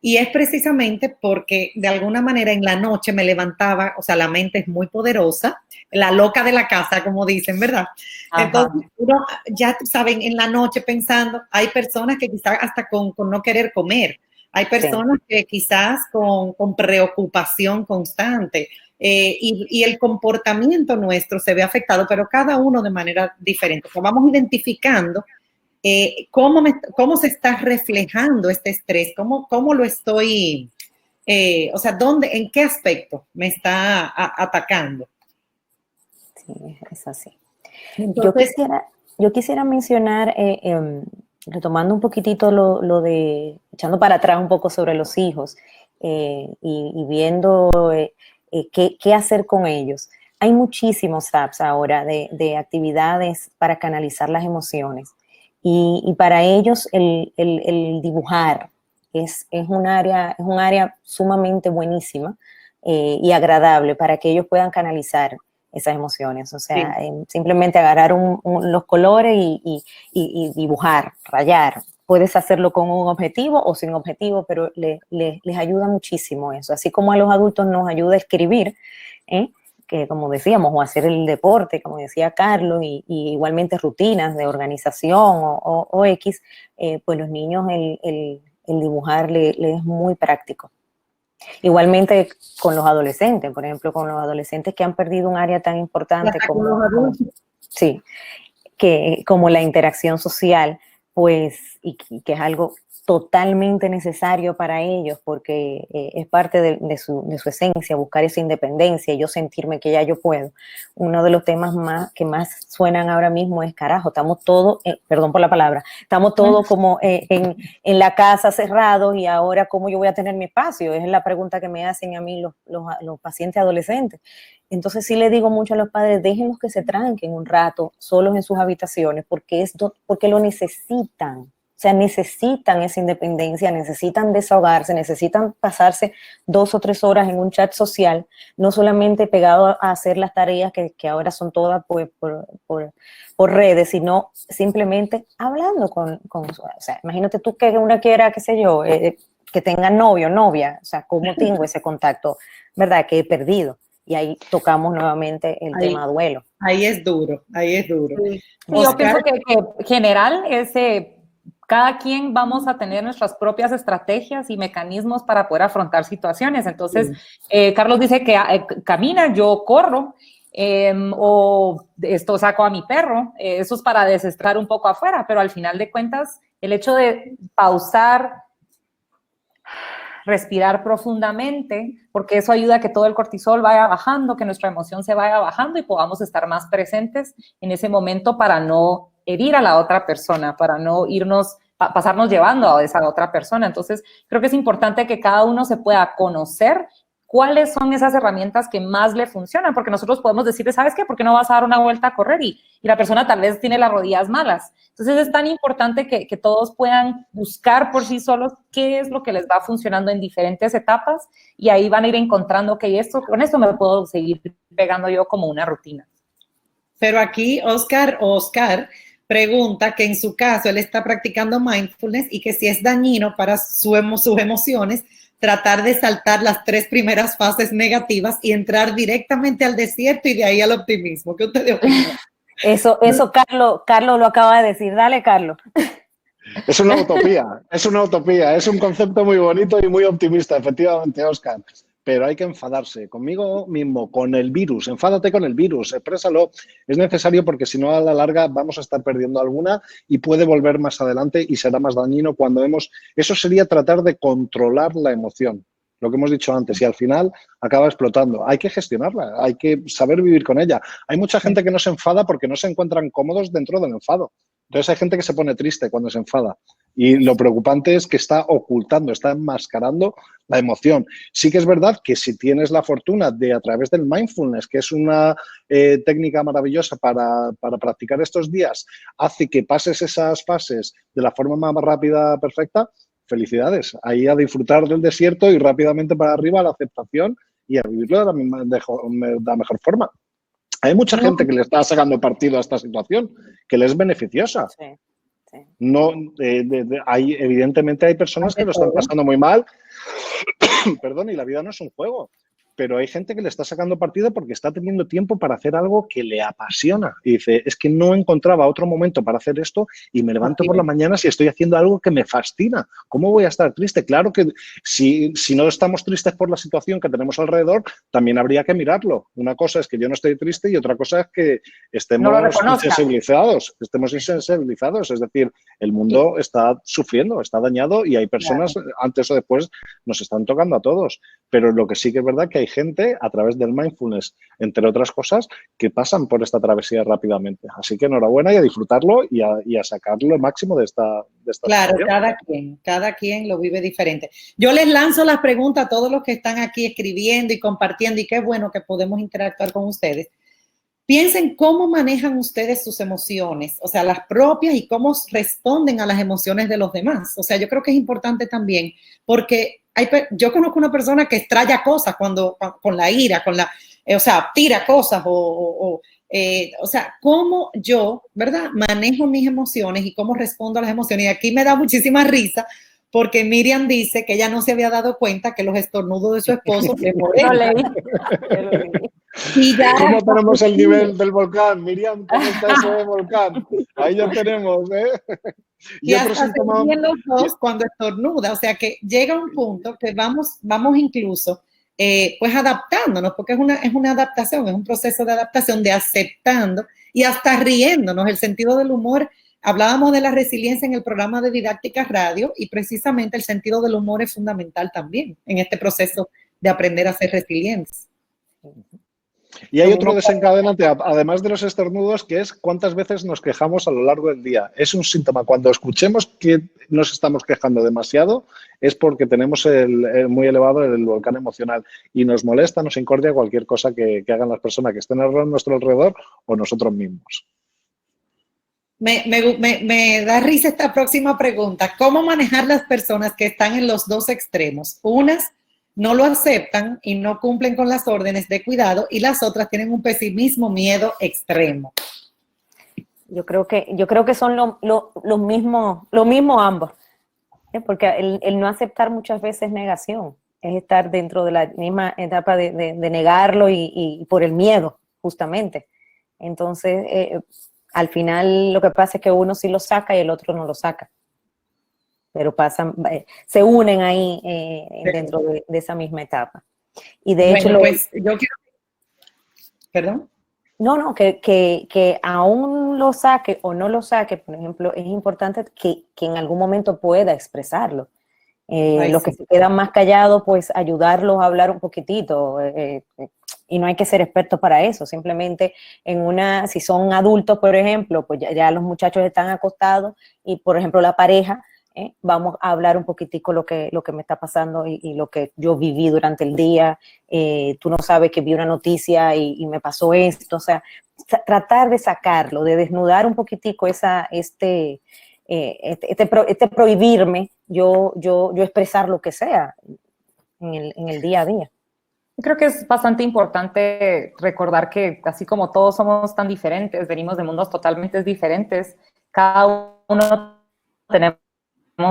y es precisamente porque de alguna manera en la noche me levantaba, o sea, la mente es muy poderosa, la loca de la casa, como dicen, ¿verdad? Ajá. Entonces, uno ya saben, en la noche pensando, hay personas que quizás hasta con no querer comer. Hay personas que quizás con preocupación constante y el comportamiento nuestro se ve afectado, pero cada uno de manera diferente. O sea, vamos identificando cómo se está reflejando este estrés, cómo lo estoy, o sea, en qué aspecto me está atacando. Sí, es así. Entonces, yo quisiera mencionar... retomando un poquitito lo de, echando para atrás un poco sobre los hijos y viendo qué hacer con ellos. Hay muchísimos apps ahora de actividades para canalizar las emociones y para ellos el dibujar es un área sumamente buenísima y agradable para que ellos puedan canalizar esas emociones, o sea, sí. Simplemente agarrar los colores y dibujar, rayar. Puedes hacerlo con un objetivo o sin objetivo, pero les ayuda muchísimo eso. Así como a los adultos nos ayuda a escribir, que como decíamos, o hacer el deporte, como decía Carlos, y igualmente rutinas de organización o X, pues los niños el dibujar les es muy práctico. Igualmente con los adolescentes, por ejemplo, con los adolescentes que han perdido un área tan importante como la interacción social, pues, y que es algo totalmente necesario para ellos porque es parte de su esencia, buscar esa independencia y yo sentirme que ya yo puedo. Uno de los temas que más suenan ahora mismo es carajo, estamos todos, perdón por la palabra, estamos todos como en la casa cerrados y ahora ¿cómo yo voy a tener mi espacio? Es la pregunta que me hacen a mí los pacientes adolescentes. Entonces sí le digo mucho a los padres, déjenlos que se tranquen un rato solos en sus habitaciones porque lo necesitan. O sea, necesitan esa independencia, necesitan desahogarse, necesitan pasarse 2 o 3 horas en un chat social, no solamente pegado a hacer las tareas que ahora son todas por redes, sino simplemente hablando o sea, imagínate tú que una quiera, qué sé yo, que tenga novio, novia, o sea, ¿cómo tengo ese contacto? ¿Verdad? Que he perdido. Y ahí tocamos nuevamente el tema duelo. Ahí es duro. Sí. Yo pienso que en general cada quien vamos a tener nuestras propias estrategias y mecanismos para poder afrontar situaciones. Entonces, Carlos dice que camina, yo corro, o saco a mi perro. Eso es para desestresar un poco afuera, pero al final de cuentas, el hecho de pausar, respirar profundamente, porque eso ayuda a que todo el cortisol vaya bajando, que nuestra emoción se vaya bajando y podamos estar más presentes en ese momento para no herir a la otra persona, para no pasarnos llevando a esa otra persona. Entonces, creo que es importante que cada uno se pueda conocer cuáles son esas herramientas que más le funcionan, porque nosotros podemos decirle, ¿sabes qué? ¿Por qué no vas a dar una vuelta a correr? Y la persona tal vez tiene las rodillas malas. Entonces, es tan importante que todos puedan buscar por sí solos qué es lo que les va funcionando en diferentes etapas y ahí van a ir encontrando que con esto me puedo seguir pegando yo como una rutina. Pero aquí, Oscar, pregunta que en su caso él está practicando mindfulness y que si es dañino para sus emociones, tratar de saltar las 3 primeras fases negativas y entrar directamente al desierto y de ahí al optimismo. ¿Qué ustedes opinan? Eso Carlos lo acaba de decir. Dale, Carlos. Es una utopía, es un concepto muy bonito y muy optimista, efectivamente, Óscar. Pero hay que enfadarse conmigo mismo, con el virus. Enfádate con el virus, exprésalo. Es necesario porque si no, a la larga vamos a estar perdiendo alguna y puede volver más adelante y será más dañino cuando vemos. Eso sería tratar de controlar la emoción, lo que hemos dicho antes, y al final acaba explotando. Hay que gestionarla, hay que saber vivir con ella. Hay mucha gente que no se enfada porque no se encuentran cómodos dentro del enfado. Entonces hay gente que se pone triste cuando se enfada y lo preocupante es que está ocultando, está enmascarando la emoción. Sí que es verdad que si tienes la fortuna de a través del mindfulness, que es una técnica maravillosa para practicar estos días, hace que pases esas fases de la forma más rápida, perfecta, felicidades. Ahí a disfrutar del desierto y rápidamente para arriba a la aceptación y a vivirlo de la mejor forma. Hay mucha gente que le está sacando partido a esta situación, que le es beneficiosa. Sí, sí. No, evidentemente hay personas que lo están pasando muy mal, perdón, y la vida no es un juego. Pero hay gente que le está sacando partido porque está teniendo tiempo para hacer algo que le apasiona. Y dice, es que no encontraba otro momento para hacer esto y me levanto por la mañana si estoy haciendo algo que me fascina. ¿Cómo voy a estar triste? Claro que si no estamos tristes por la situación que tenemos alrededor, también habría que mirarlo. Una cosa es que yo no estoy triste y otra cosa es que estemos insensibilizados. Es decir, el mundo está sufriendo, está dañado y hay personas, antes o después, nos están tocando a todos. Pero lo que sí que es verdad que hay gente a través del mindfulness, entre otras cosas, que pasan por esta travesía rápidamente. Así que enhorabuena y a disfrutarlo y a sacarlo el máximo de esta Claro, situación. cada quien lo vive diferente. Yo les lanzo las preguntas a todos los que están aquí escribiendo y compartiendo y qué bueno que podemos interactuar con ustedes. Piensen cómo manejan ustedes sus emociones, o sea, las propias y cómo responden a las emociones de los demás. O sea, yo creo que es importante también porque yo conozco una persona que extraña cosas con la ira, o sea, tira cosas o sea, cómo yo, ¿verdad? Manejo mis emociones y cómo respondo a las emociones. Y aquí me da muchísima risa porque Miriam dice que ella no se había dado cuenta que los estornudos de su esposo le molestan. Y ya, ¿cómo tenemos el nivel del volcán? Miriam, ¿cómo está ese volcán? Ahí ya tenemos, ¿eh? Y hasta se ríen los dos cuando estornuda. O sea que llega un punto que vamos incluso pues adaptándonos, porque es una adaptación, es un proceso de adaptación, de aceptando y hasta riéndonos. El sentido del humor, hablábamos de la resiliencia en el programa de Didáctica Radio y precisamente el sentido del humor es fundamental también en este proceso de aprender a ser resilientes. Y hay otro desencadenante, además de los estornudos, que es cuántas veces nos quejamos a lo largo del día. Es un síntoma. Cuando escuchemos que nos estamos quejando demasiado, es porque tenemos muy elevado el volcán emocional y nos molesta, nos incordia cualquier cosa que hagan las personas que estén a nuestro alrededor o nosotros mismos. Me da risa esta próxima pregunta. ¿Cómo manejar las personas que están en los dos extremos? Unas no lo aceptan y no cumplen con las órdenes de cuidado y las otras tienen un pesimismo, miedo extremo. Yo creo que son lo mismo ambos, porque el no aceptar muchas veces es negación, es estar dentro de la misma etapa de negarlo y por el miedo, justamente. Entonces, al final lo que pasa es que uno sí lo saca y el otro no lo saca. Pero se unen ahí dentro de esa misma etapa. Y de hecho... pues yo quiero... ¿Perdón? No, que aún lo saque o no lo saque, por ejemplo, es importante que en algún momento pueda expresarlo. Los que se quedan más callados, pues ayudarlos a hablar un poquitito. Y no hay que ser expertos para eso, simplemente si son adultos, por ejemplo, pues ya los muchachos están acostados y, por ejemplo, la pareja, vamos a hablar un poquitico lo que me está pasando y lo que yo viví durante el día. Tú no sabes que vi una noticia y me pasó esto. O sea, tratar de sacarlo, de desnudar un poquitico este prohibirme yo expresar lo que sea en el día a día. Yo creo que es bastante importante recordar que así como todos somos tan diferentes, venimos de mundos totalmente diferentes, cada uno tenemos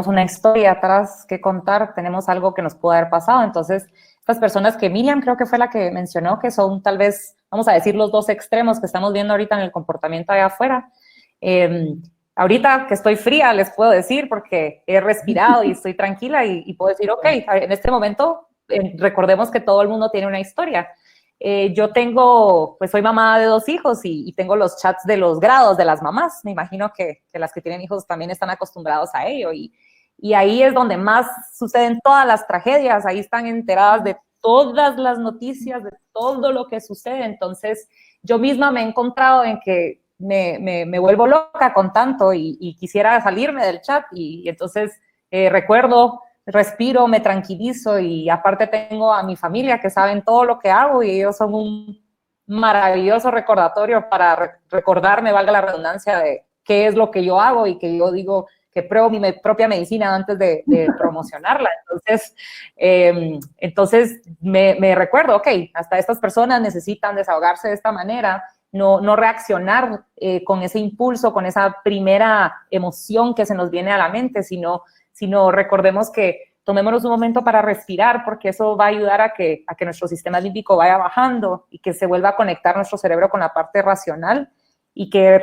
una historia atrás que contar, tenemos algo que nos pudo haber pasado. Entonces, estas personas que Miriam creo que fue la que mencionó, que son tal vez, vamos a decir, los dos extremos que estamos viendo ahorita en el comportamiento allá afuera. Ahorita que estoy fría, les puedo decir, porque he respirado y estoy tranquila y puedo decir, ok, en este momento recordemos que todo el mundo tiene una historia. Yo tengo, pues soy mamá de 2 hijos y tengo los chats de los grados de las mamás. Me imagino que las que tienen hijos también están acostumbrados a ello. Y ahí es donde más suceden todas las tragedias. Ahí están enteradas de todas las noticias, de todo lo que sucede. Entonces, yo misma me he encontrado en que me vuelvo loca con tanto y quisiera salirme del chat. Y entonces recuerdo, respiro, me tranquilizo y aparte tengo a mi familia que saben todo lo que hago y ellos son un maravilloso recordatorio para recordarme, valga la redundancia, de qué es lo que yo hago y que yo digo que pruebo mi propia medicina antes de promocionarla. Entonces me recuerdo, ok, hasta estas personas necesitan desahogarse de esta manera, no reaccionar con ese impulso, con esa primera emoción que se nos viene a la mente, sino recordemos que tomémonos un momento para respirar, porque eso va a ayudar a que nuestro sistema límbico vaya bajando y que se vuelva a conectar nuestro cerebro con la parte racional y que,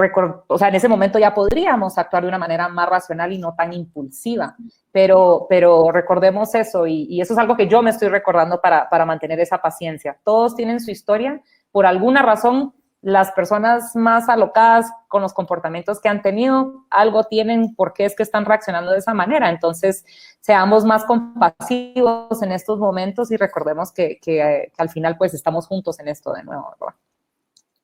o sea, en ese momento ya podríamos actuar de una manera más racional y no tan impulsiva, pero recordemos eso y eso es algo que yo me estoy recordando para mantener esa paciencia. Todos tienen su historia, por alguna razón. Las personas más alocadas con los comportamientos que han tenido, algo tienen por qué es que están reaccionando de esa manera. Entonces, seamos más compasivos en estos momentos y recordemos que al final, pues, estamos juntos en esto de nuevo, ¿verdad?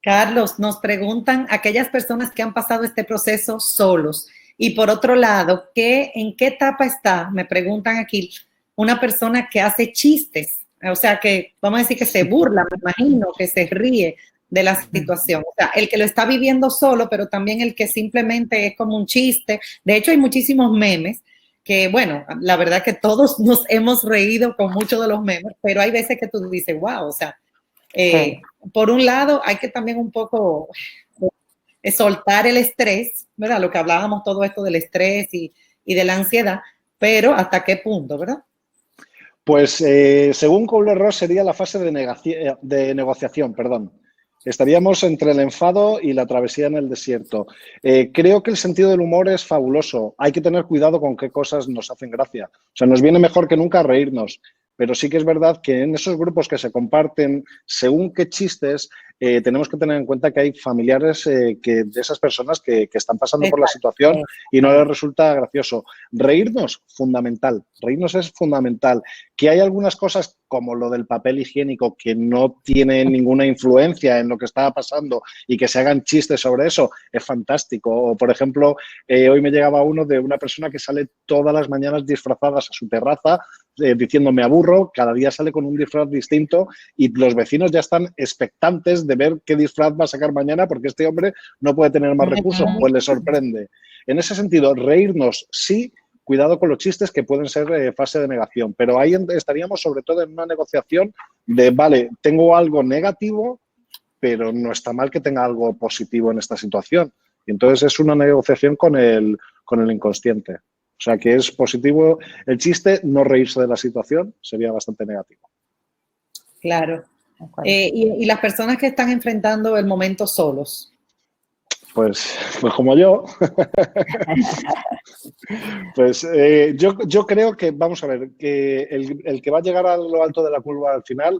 Carlos, nos preguntan aquellas personas que han pasado este proceso solos. Y por otro lado, ¿en qué etapa está? Me preguntan aquí, una persona que hace chistes. O sea, que vamos a decir que se burla, me imagino, que se ríe de la situación. O sea, el que lo está viviendo solo, pero también el que simplemente es como un chiste. De hecho, hay muchísimos memes que, bueno, la verdad que todos nos hemos reído con muchos de los memes, pero hay veces que tú dices, wow, o sea, Sí. Por un lado hay que también un poco soltar el estrés, ¿verdad? Lo que hablábamos todo esto del estrés y de la ansiedad, pero ¿hasta qué punto, verdad? Pues según Kubler-Ross sería la fase de negociación, perdón. Estaríamos entre el enfado y la travesía en el desierto. Creo que el sentido del humor es fabuloso. Hay que tener cuidado con qué cosas nos hacen gracia. O sea, nos viene mejor que nunca reírnos. Pero sí que es verdad que en esos grupos que se comparten, según qué chistes, tenemos que tener en cuenta que hay familiares de esas personas que están pasando por la situación y no les resulta gracioso. Reírnos, fundamental. Reírnos es fundamental. Que hay algunas cosas como lo del papel higiénico que no tienen ninguna influencia en lo que estaba pasando y que se hagan chistes sobre eso, es fantástico. O, por ejemplo, hoy me llegaba uno de una persona que sale todas las mañanas disfrazadas a su terraza diciendo me aburro, cada día sale con un disfraz distinto y los vecinos ya están expectantes de ver qué disfraz va a sacar mañana porque este hombre no puede tener más recursos, pues le sorprende. En ese sentido, reírnos sí, cuidado con los chistes que pueden ser fase de negación, pero ahí estaríamos sobre todo en una negociación de, vale, tengo algo negativo, pero no está mal que tenga algo positivo en esta situación. Y entonces es una negociación con el inconsciente. O sea, que es positivo el chiste, no reírse de la situación sería bastante negativo. Claro. Y las personas que están enfrentando el momento solos. Pues como yo. Pues yo creo que, vamos a ver, que el que va a llegar a lo alto de la curva al final,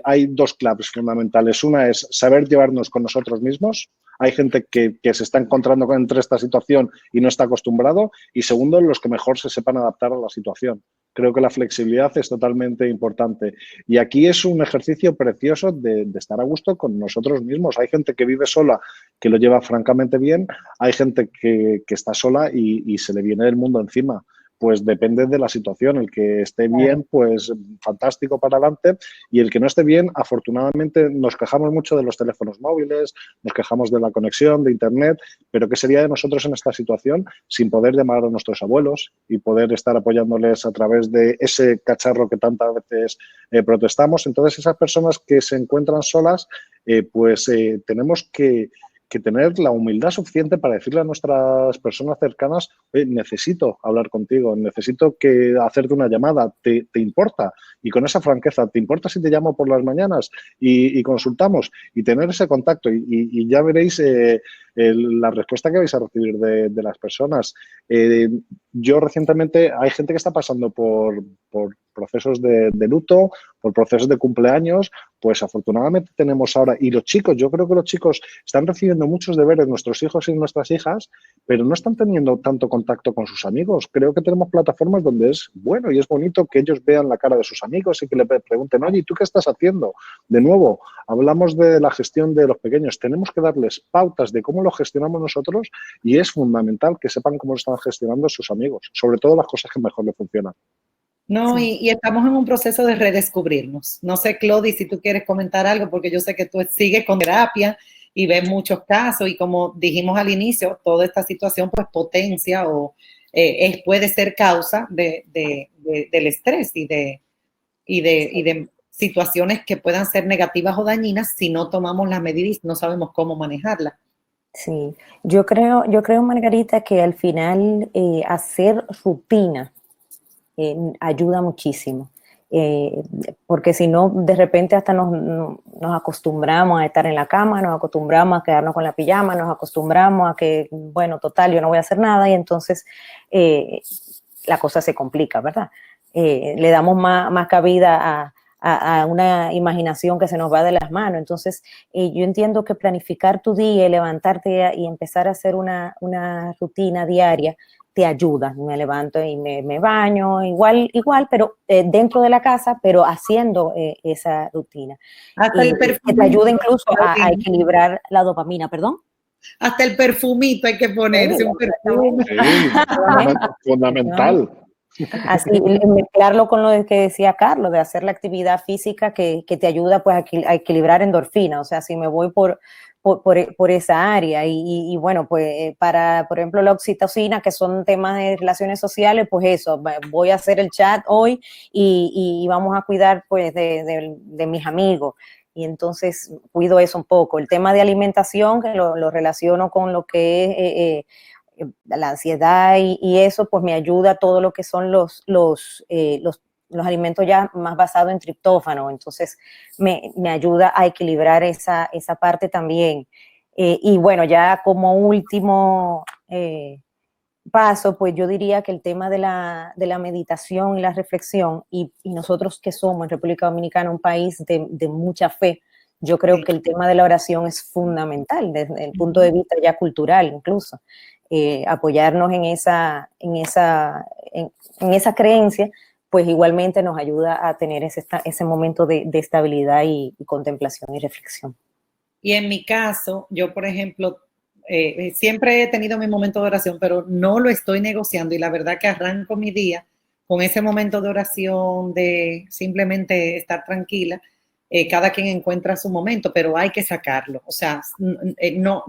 hay 2 claves fundamentales. Una es saber llevarnos con nosotros mismos. Hay gente que se está encontrando entre esta situación y no está acostumbrado. Y segundo, los que mejor se sepan adaptar a la situación. Creo que la flexibilidad es totalmente importante. Y aquí es un ejercicio precioso de estar a gusto con nosotros mismos. Hay gente que vive sola, que lo lleva francamente bien. Hay gente que está sola y se le viene el mundo encima. Pues depende de la situación. El que esté bien, pues fantástico para adelante. Y el que no esté bien, afortunadamente nos quejamos mucho de los teléfonos móviles, nos quejamos de la conexión, de internet, pero ¿qué sería de nosotros en esta situación sin poder llamar a nuestros abuelos y poder estar apoyándoles a través de ese cacharro que tantas veces protestamos? Entonces, esas personas que se encuentran solas, tenemos que que tener la humildad suficiente para decirle a nuestras personas cercanas, oye, necesito hablar contigo, necesito hacerte una llamada, ¿te importa? Y con esa franqueza, ¿te importa si te llamo por las mañanas y consultamos? Y tener ese contacto y ya veréis la respuesta que vais a recibir de las personas. Yo recientemente, hay gente que está pasando por procesos de luto, por procesos de cumpleaños, pues afortunadamente tenemos ahora, y los chicos, yo creo que los chicos están recibiendo muchos deberes, nuestros hijos y nuestras hijas, pero no están teniendo tanto contacto con sus amigos. Creo que tenemos plataformas donde es bueno y es bonito que ellos vean la cara de sus amigos y que le pregunten, oye, ¿y tú qué estás haciendo? De nuevo, hablamos de la gestión de los pequeños. Tenemos que darles pautas de cómo lo gestionamos nosotros y es fundamental que sepan cómo lo están gestionando sus amigos, sobre todo las cosas que mejor le funcionan. No, Sí. y estamos en un proceso de redescubrirnos. No sé, Claudia, si tú quieres comentar algo, porque yo sé que tú sigues con terapia y ves muchos casos y como dijimos al inicio, toda esta situación pues potencia o puede ser causa del estrés y de situaciones que puedan ser negativas o dañinas si no tomamos las medidas y no sabemos cómo manejarlas. Sí, yo creo, Margarita, que al final hacer rutina ayuda muchísimo, porque si no, de repente hasta nos acostumbramos a estar en la cama, nos acostumbramos a quedarnos con la pijama, nos acostumbramos a que, bueno, total, yo no voy a hacer nada y entonces la cosa se complica, ¿verdad? Le damos más cabida a una imaginación que se nos va de las manos. Entonces, yo entiendo que planificar tu día y levantarte y empezar a hacer una rutina diaria te ayuda. Me levanto y me baño, igual, pero dentro de la casa, pero haciendo esa rutina. Hasta el Que te ayuda incluso a equilibrar la dopamina, ¿perdón? Hasta el perfumito hay que ponerse, un perfume. Sí, fundamental. Así, mezclarlo con lo que decía Carlos, de hacer la actividad física que te ayuda pues a equilibrar endorfina. O sea, si me voy por esa área y bueno, pues para, por ejemplo, la oxitocina, que son temas de relaciones sociales, pues eso, voy a hacer el chat hoy y vamos a cuidar pues de mis amigos. Y entonces cuido eso un poco. El tema de alimentación, que lo relaciono con lo que es la ansiedad y eso, pues me ayuda todo lo que son los alimentos ya más basados en triptófano. Entonces me ayuda a equilibrar esa parte también. Y bueno, ya como último paso, pues yo diría que el tema de la meditación y la reflexión, y nosotros que somos en República Dominicana un país de mucha fe, yo creo que el tema de la oración es fundamental desde el punto de vista ya cultural incluso. Apoyarnos en esa creencia, pues igualmente nos ayuda a tener ese momento de estabilidad y contemplación y reflexión. Y en mi caso, yo, por ejemplo, siempre he tenido mi momento de oración, pero no lo estoy negociando y la verdad que arranco mi día con ese momento de oración, de simplemente estar tranquila. Cada quien encuentra su momento, pero hay que sacarlo, o sea, no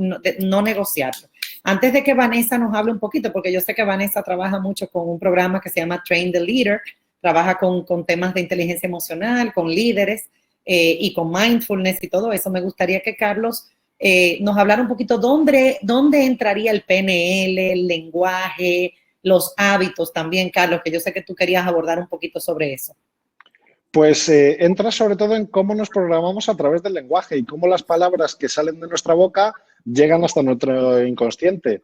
negociarlo. Antes de que Vanessa nos hable un poquito, porque yo sé que Vanessa trabaja mucho con un programa que se llama Train the Leader, trabaja con temas de inteligencia emocional, con líderes y con mindfulness y todo eso. Me gustaría que Carlos nos hablara un poquito dónde entraría el PNL, el lenguaje, los hábitos también, Carlos, que yo sé que tú querías abordar un poquito sobre eso. Pues entra sobre todo en cómo nos programamos a través del lenguaje y cómo las palabras que salen de nuestra boca llegan hasta nuestro inconsciente.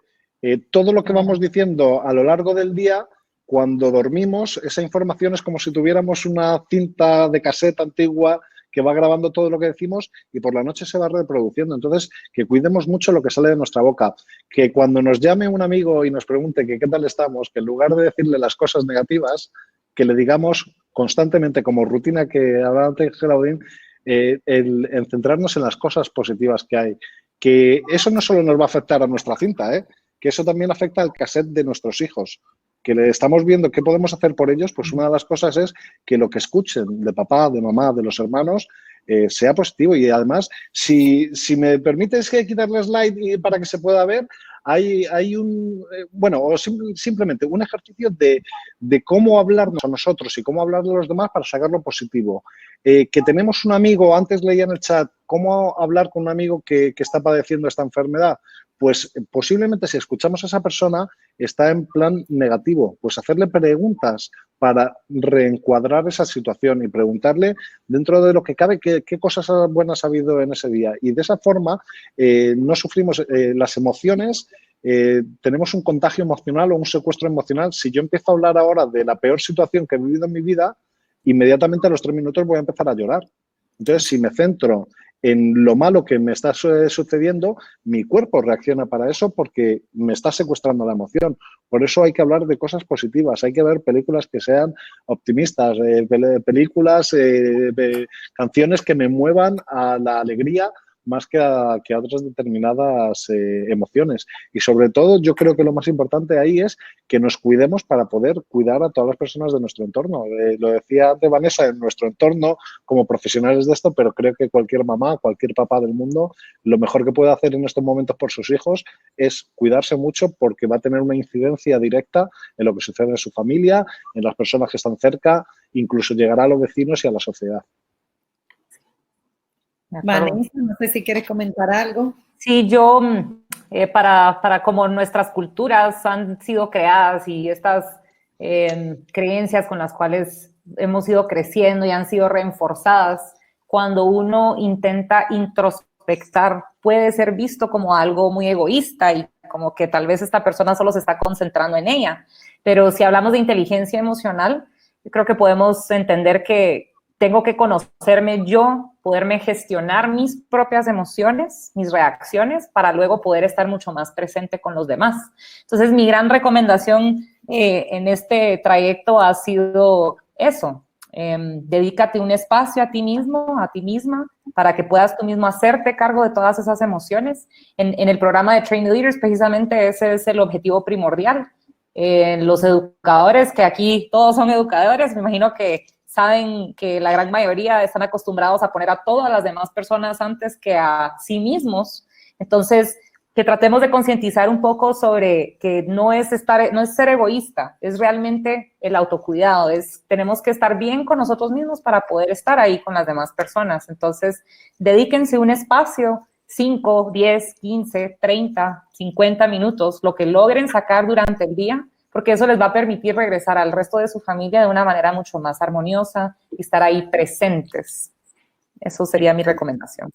Todo lo que vamos diciendo a lo largo del día, cuando dormimos, esa información es como si tuviéramos una cinta de cassette antigua que va grabando todo lo que decimos y por la noche se va reproduciendo. Entonces, que cuidemos mucho lo que sale de nuestra boca. Que cuando nos llame un amigo y nos pregunte que qué tal estamos, que en lugar de decirle las cosas negativas, que le digamos constantemente, como rutina que hablaba antes Claudine, el centrarnos en las cosas positivas que hay. Que eso no solo nos va a afectar a nuestra cinta, que eso también afecta al cassette de nuestros hijos. Que le estamos viendo qué podemos hacer por ellos, pues una de las cosas es que lo que escuchen de papá, de mamá, de los hermanos, sea positivo. Y además, si me permites que quitarle slide para que se pueda ver, hay un, bueno, o simplemente un ejercicio de cómo hablarnos a nosotros y cómo hablarle a los demás para sacar lo positivo. Que tenemos un amigo, antes leía en el chat, cómo hablar con un amigo que está padeciendo esta enfermedad. Pues posiblemente si escuchamos a esa persona está en plan negativo, pues hacerle preguntas para reencuadrar esa situación y preguntarle dentro de lo que cabe qué cosas buenas ha habido en ese día. Y de esa forma no sufrimos las emociones, tenemos un contagio emocional o un secuestro emocional. Si yo empiezo a hablar ahora de la peor situación que he vivido en mi vida, inmediatamente a los 3 minutos voy a empezar a llorar. Entonces, si me centro en lo malo que me está sucediendo, mi cuerpo reacciona para eso porque me está secuestrando la emoción. Por eso hay que hablar de cosas positivas, hay que ver películas que sean optimistas, películas, canciones que me muevan a la alegría más que a otras determinadas emociones. Y sobre todo, yo creo que lo más importante ahí es que nos cuidemos para poder cuidar a todas las personas de nuestro entorno. Lo decía antes Vanessa, en nuestro entorno, como profesionales de esto, pero creo que cualquier mamá, cualquier papá del mundo, lo mejor que puede hacer en estos momentos por sus hijos es cuidarse mucho porque va a tener una incidencia directa en lo que sucede en su familia, en las personas que están cerca, incluso llegará a los vecinos y a la sociedad. Vanessa, no sé si quieres comentar algo. Sí, yo, para como nuestras culturas han sido creadas y estas creencias con las cuales hemos ido creciendo y han sido reforzadas, cuando uno intenta introspectar, puede ser visto como algo muy egoísta y como que tal vez esta persona solo se está concentrando en ella. Pero si hablamos de inteligencia emocional, yo creo que podemos entender que tengo que conocerme yo, poderme gestionar mis propias emociones, mis reacciones, para luego poder estar mucho más presente con los demás. Entonces, mi gran recomendación en este trayecto ha sido eso. Dedícate un espacio a ti mismo, a ti misma, para que puedas tú mismo hacerte cargo de todas esas emociones. En el programa de Train the Leaders, precisamente ese es el objetivo primordial. Los educadores, que aquí todos son educadores, me imagino que saben que la gran mayoría están acostumbrados a poner a todas las demás personas antes que a sí mismos. Entonces, que tratemos de concientizar un poco sobre que no es ser egoísta, es realmente el autocuidado, tenemos que estar bien con nosotros mismos para poder estar ahí con las demás personas. Entonces, dedíquense un espacio, 5, 10, 15, 30, 50 minutos, lo que logren sacar durante el día, porque eso les va a permitir regresar al resto de su familia de una manera mucho más armoniosa y estar ahí presentes. Eso sería mi recomendación.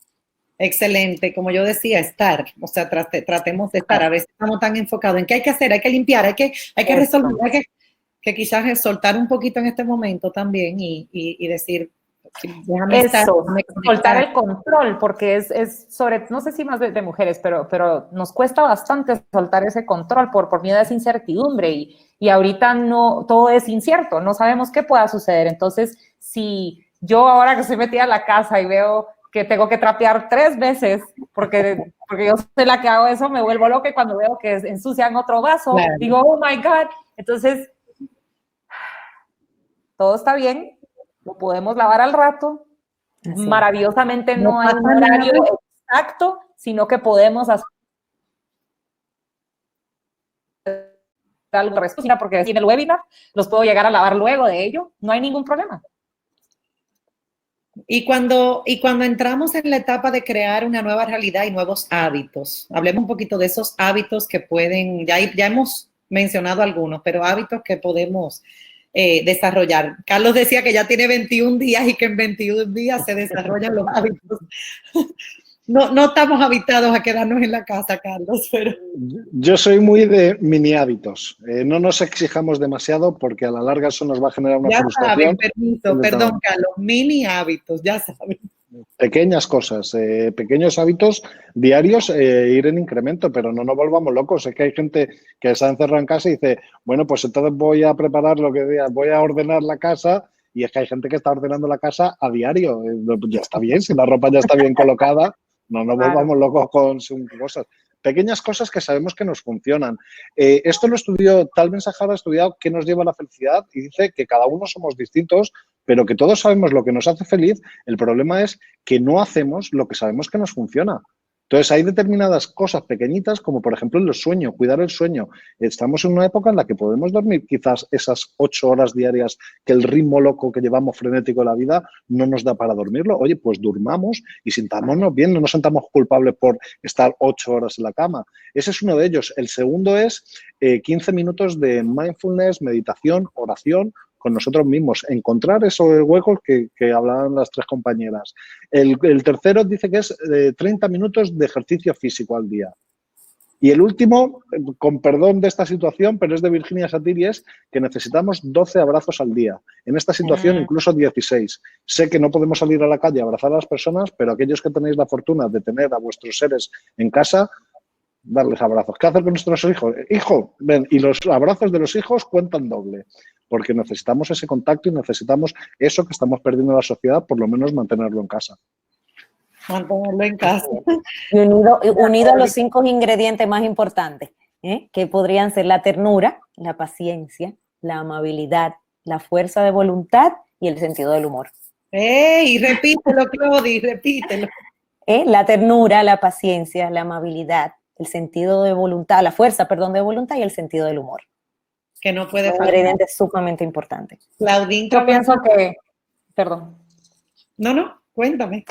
Excelente, como yo decía, estar, o sea, tratemos de estar. A veces estamos tan enfocados en qué hay que hacer, hay que limpiar, hay que resolver, hay que quizás es soltar un poquito en este momento también y decir, déjame estar, déjame soltar el control, porque es sobre, no sé si más de mujeres, pero nos cuesta bastante soltar ese control por miedo a esa incertidumbre y ahorita no, todo es incierto, no sabemos qué pueda suceder. Entonces, si yo ahora que estoy metida en la casa y veo que tengo que trapear 3 veces, porque yo soy la que hago eso, me vuelvo loca y cuando veo que ensucian otro vaso, claro, digo, oh my God. Entonces, todo está bien, lo podemos lavar al rato. Así. Maravillosamente no hay un horario exacto, sino que podemos hacer algo respecto, porque en el webinar los puedo llegar a lavar luego de ello, no hay ningún problema. Y cuando entramos en la etapa de crear una nueva realidad y nuevos hábitos, hablemos un poquito de esos hábitos que pueden, ya hemos mencionado algunos, pero hábitos que podemos desarrollar. Carlos decía que ya tiene 21 días y que en 21 días se desarrollan los hábitos. No estamos habituados a quedarnos en la casa, Carlos, pero... Yo soy muy de mini hábitos. No nos exijamos demasiado porque a la larga eso nos va a generar una frustración. Perdón, Carlos, mini hábitos, ya saben. Pequeñas cosas, pequeños hábitos diarios, ir en incremento, pero no nos volvamos locos. Es que hay gente que se ha encerrado en casa y dice, bueno, pues entonces voy a preparar lo que diga, voy a ordenar la casa, y es que hay gente que está ordenando la casa a diario. Ya está bien, si la ropa ya está bien colocada, no nos volvamos locos con cosas. Pequeñas cosas que sabemos que nos funcionan. Esto lo estudió, Tal Ben-Shahar ha estudiado qué nos lleva a la felicidad y dice que cada uno somos distintos, pero que todos sabemos lo que nos hace feliz. El problema es que no hacemos lo que sabemos que nos funciona. Entonces, hay determinadas cosas pequeñitas, como por ejemplo el sueño, cuidar el sueño. Estamos en una época en la que podemos dormir quizás esas 8 horas diarias que el ritmo loco que llevamos frenético de la vida no nos da para dormirlo. Oye, pues durmamos y sintámonos bien, no nos sentamos culpables por estar 8 horas en la cama. Ese es uno de ellos. El segundo es 15 minutos de mindfulness, meditación, oración con nosotros mismos, encontrar esos huecos que hablaban las 3 compañeras. El tercero dice que es 30 minutos de ejercicio físico al día. Y el último, con perdón de esta situación, pero es de Virginia Satir, es que necesitamos 12 abrazos al día. En esta situación, incluso 16. Sé que no podemos salir a la calle a abrazar a las personas, pero aquellos que tenéis la fortuna de tener a vuestros seres en casa, darles abrazos. ¿Qué hacer con nuestros hijos? Hijo, ven, y los abrazos de los hijos cuentan doble, porque necesitamos ese contacto y necesitamos eso que estamos perdiendo en la sociedad, por lo menos mantenerlo en casa. Mantenerlo en casa. Y unido a los 5 ingredientes más importantes, que podrían ser la ternura, la paciencia, la amabilidad, la fuerza de voluntad y el sentido del humor. ¡Ey! Repítelo, Claudia, repítelo. La ternura, la paciencia, la amabilidad, el sentido de voluntad, la fuerza, perdón, de voluntad y el sentido del humor. Que no puede faltar. Un ingrediente sumamente importante. Claudine, yo pienso que, perdón. No, cuéntame.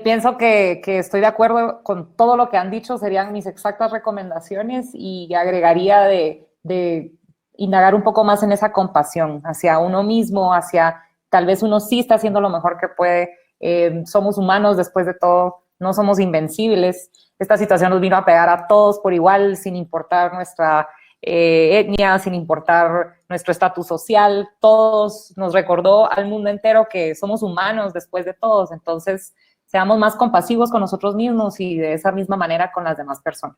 Pienso que estoy de acuerdo con todo lo que han dicho, serían mis exactas recomendaciones y agregaría de indagar un poco más en esa compasión hacia uno mismo, hacia tal vez uno sí está haciendo lo mejor que puede, somos humanos después de todo, no somos invencibles, esta situación nos vino a pegar a todos por igual, sin importar nuestra etnia, sin importar nuestro estatus social, todos nos recordó al mundo entero que somos humanos después de todos, entonces seamos más compasivos con nosotros mismos y de esa misma manera con las demás personas.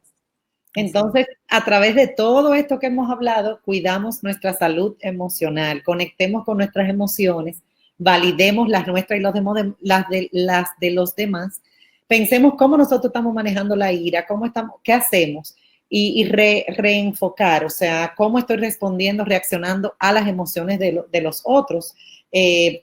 Entonces, a través de todo esto que hemos hablado, cuidamos nuestra salud emocional, conectemos con nuestras emociones, validemos las nuestras y las de los demás, pensemos cómo nosotros estamos manejando la ira, qué hacemos y reenfocar, o sea, cómo estoy respondiendo, reaccionando a las emociones de los otros,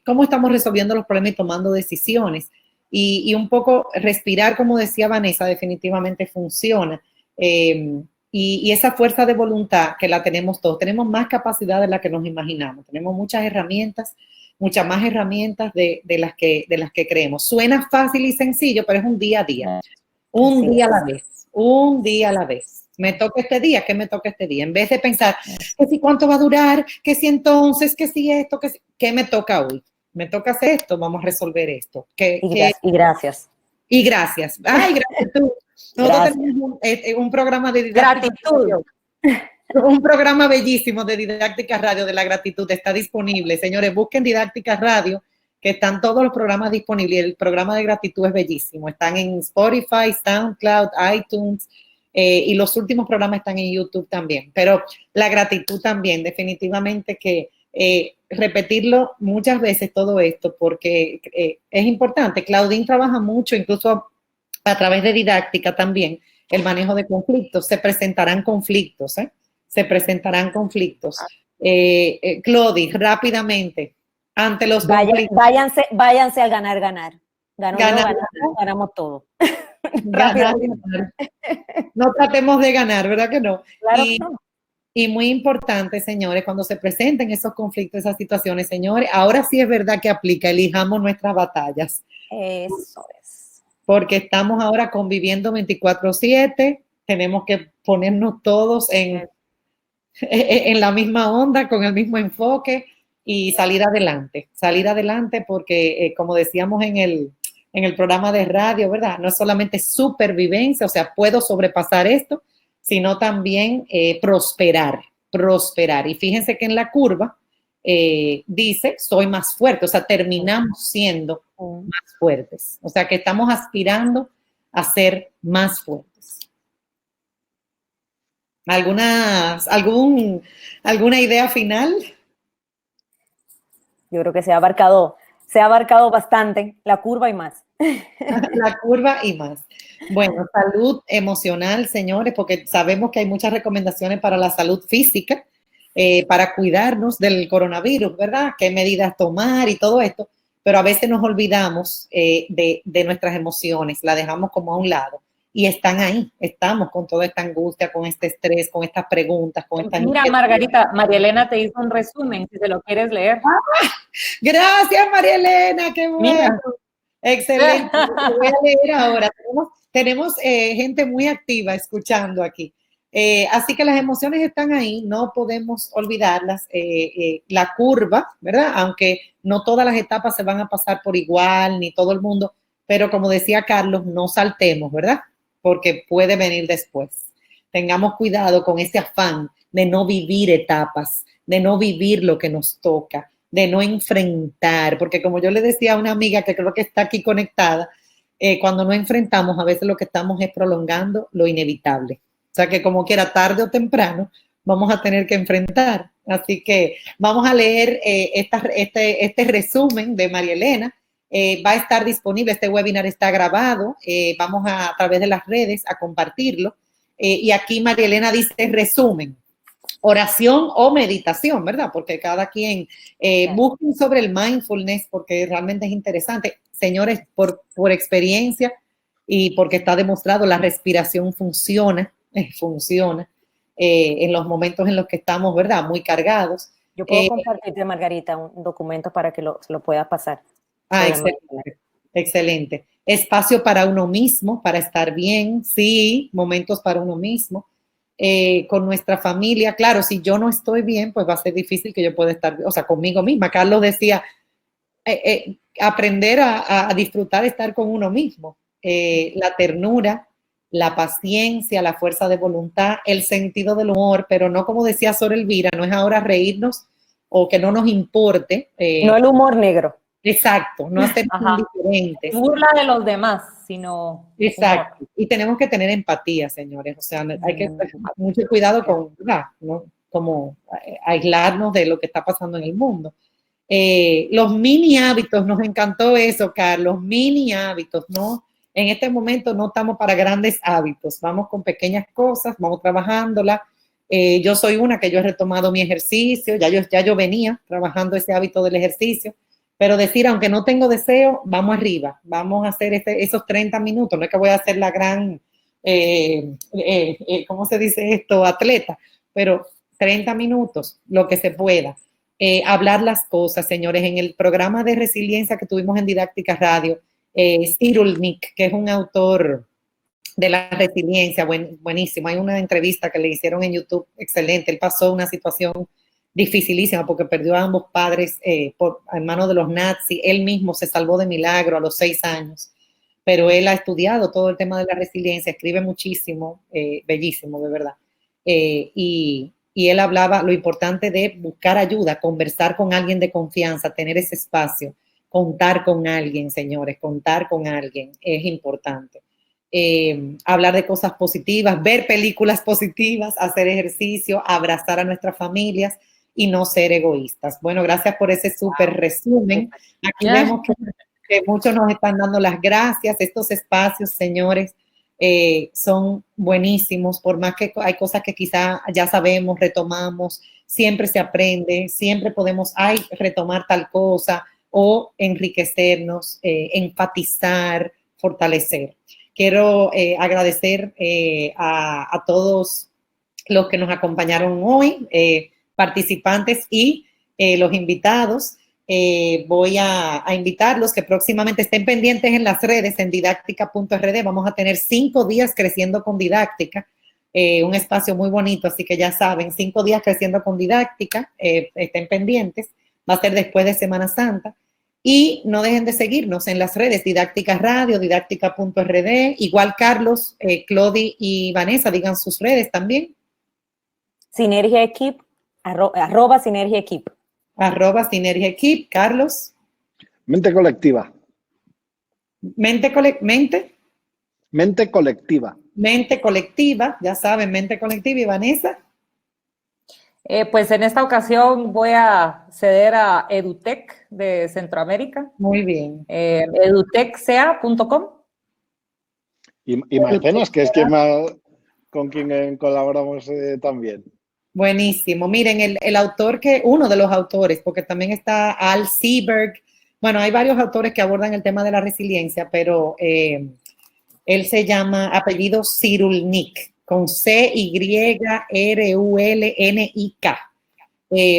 cómo estamos resolviendo los problemas y tomando decisiones. Y un poco respirar, como decía Vanessa, definitivamente funciona. Y esa fuerza de voluntad que la tenemos todos, tenemos más capacidad de la que nos imaginamos, tenemos muchas herramientas, muchas más herramientas de las que creemos. Suena fácil y sencillo, pero es un día a día, un día a la vez, un día a la vez. Me toca este día, ¿qué me toca este día? En vez de pensar, que si cuánto va a durar, que si entonces, que si esto, ¿qué me toca hoy? Me toca hacer esto, vamos a resolver esto. Y gracias. Y gracias. Ay, gratitud. Nosotros tenemos un programa de didáctica. Gratitud. Un programa bellísimo de Didáctica Radio de la Gratitud está disponible. Señores, busquen Didáctica Radio, que están todos los programas disponibles. El programa de gratitud es bellísimo. Están en Spotify, SoundCloud, iTunes, y los últimos programas están en YouTube también. Pero la gratitud también, definitivamente que repetirlo muchas veces todo esto porque es importante. Claudine trabaja mucho, incluso a través de didáctica también, el manejo de conflictos. Se presentarán conflictos, se presentarán conflictos. Claudine, rápidamente, ante los conflictos. Váyanse al ganar. Ganamos todo. Ganar. No tratemos de ganar, ¿verdad que no? Claro que no. Y muy importante, señores, cuando se presenten esos conflictos, esas situaciones, señores, ahora sí es verdad que aplica, elijamos nuestras batallas. Eso es. Porque estamos ahora conviviendo 24/7, tenemos que ponernos todos en la misma onda, con el mismo enfoque y salir adelante porque, como decíamos en el programa de radio, ¿verdad? No es solamente supervivencia, o sea, puedo sobrepasar esto, sino también prosperar. Y fíjense que en la curva dice, soy más fuerte, o sea, terminamos siendo más fuertes. O sea, que estamos aspirando a ser más fuertes. ¿Alguna idea final? Yo creo que se ha abarcado bastante la curva y más. La curva y más. Bueno, salud emocional, señores, porque sabemos que hay muchas recomendaciones para la salud física, para cuidarnos del coronavirus, ¿verdad? ¿Qué medidas tomar y todo esto? Pero a veces nos olvidamos de nuestras emociones, la dejamos como a un lado. y están ahí, estamos con toda esta angustia, con este estrés, con estas preguntas, con estas Mira, Margarita, María Elena te hizo un resumen, si se lo quieres leer. Gracias, María Elena, qué bueno. Mira. Excelente. Lo voy a leer ahora. Tenemos gente muy activa escuchando aquí. Así que las emociones están ahí, no podemos olvidarlas. La curva, ¿verdad? Aunque no todas las etapas se van a pasar por igual, ni todo el mundo, pero como decía Carlos, no saltemos, ¿verdad? Porque puede venir después. Tengamos cuidado con ese afán de no vivir etapas, de no vivir lo que nos toca, de no enfrentar, porque como yo le decía a una amiga que creo que está aquí conectada, cuando no enfrentamos, a veces lo que estamos es prolongando lo inevitable. O sea que como quiera, tarde o temprano, vamos a tener que enfrentar. Así que vamos a leer este resumen de María Elena. Va a estar disponible, este webinar está grabado. Vamos a través de las redes a compartirlo. Y aquí María Elena dice resumen. Oración o meditación, ¿verdad? Porque cada quien busquen sobre el mindfulness porque realmente es interesante. Señores, por experiencia y porque está demostrado, la respiración funciona en los momentos en los que estamos, ¿verdad? Muy cargados. Yo puedo compartirte, Margarita, un documento para que lo puedas pasar. Excelente, excelente. Espacio para uno mismo, para estar bien, sí, momentos para uno mismo. Con nuestra familia, claro, si yo no estoy bien, pues va a ser difícil que yo pueda estar, o sea, conmigo misma. Carlos decía, aprender a disfrutar, estar con uno mismo, la ternura, la paciencia, la fuerza de voluntad, el sentido del humor, pero no como decía Sor Elvira, no es ahora reírnos o que no nos importe. No el humor negro. Exacto, no hacer indiferentes. Burla de los demás, sino... Exacto, humor. Y tenemos que tener empatía, señores, o sea, hay que tener mucho cuidado con, ¿no? Como aislarnos de lo que está pasando en el mundo. Los mini hábitos, nos encantó eso, Carlos, mini hábitos, ¿no? En este momento no estamos para grandes hábitos, vamos con pequeñas cosas, vamos trabajándolas. Yo soy una que yo he retomado mi ejercicio, ya yo venía trabajando ese hábito del ejercicio, pero decir, aunque no tengo deseo, vamos arriba, vamos a hacer esos 30 minutos, no es que voy a hacer la gran, ¿cómo se dice esto? Atleta, pero 30 minutos, lo que se pueda. Hablar las cosas, señores, en el programa de resiliencia que tuvimos en Didáctica Radio, Cyrulnik, que es un autor de la resiliencia, buenísimo, hay una entrevista que le hicieron en YouTube, excelente, él pasó una situación dificilísima porque perdió a ambos padres en manos de los nazis, él mismo se salvó de milagro a los 6 años, pero él ha estudiado todo el tema de la resiliencia, escribe muchísimo, bellísimo, de verdad, y él hablaba lo importante de buscar ayuda, conversar con alguien de confianza, tener ese espacio, contar con alguien, señores, contar con alguien es importante. Hablar de cosas positivas, ver películas positivas, hacer ejercicio, abrazar a nuestras familias y no ser egoístas. Bueno, gracias por ese súper resumen. Aquí vemos que muchos nos están dando las gracias. Estos espacios, señores, son buenísimos, por más que hay cosas que quizá ya sabemos, retomamos, siempre se aprende, siempre podemos retomar tal cosa o enriquecernos, enfatizar, fortalecer. Quiero agradecer a todos los que nos acompañaron hoy, participantes y los invitados. Voy a invitarlos que próximamente estén pendientes en las redes, en didáctica.rd. Vamos a tener 5 días creciendo con didáctica, un espacio muy bonito, así que ya saben, 5 días creciendo con didáctica, estén pendientes, va a ser después de Semana Santa. Y no dejen de seguirnos en las redes, Didáctica Radio, didáctica.rd. Igual Carlos, Clodi y Vanessa, digan sus redes también. Sinergia Equip, arroba Sinergia Equip. Arroba Sinergia Equip. Carlos. Mente colectiva. Mente colectiva. Mente colectiva, ya saben, mente colectiva. ¿Y Vanessa? Pues en esta ocasión voy a ceder a Edutec de Centroamérica. Muy bien. edutecca.com. Y Mecenas, que es con quien colaboramos también. Buenísimo. Miren, el autor uno de los autores, porque también está Al Seberg. Bueno, hay varios autores que abordan el tema de la resiliencia, pero Él se llama apellido Cyrulnik, con C-Y-R-U-L-N-I-K.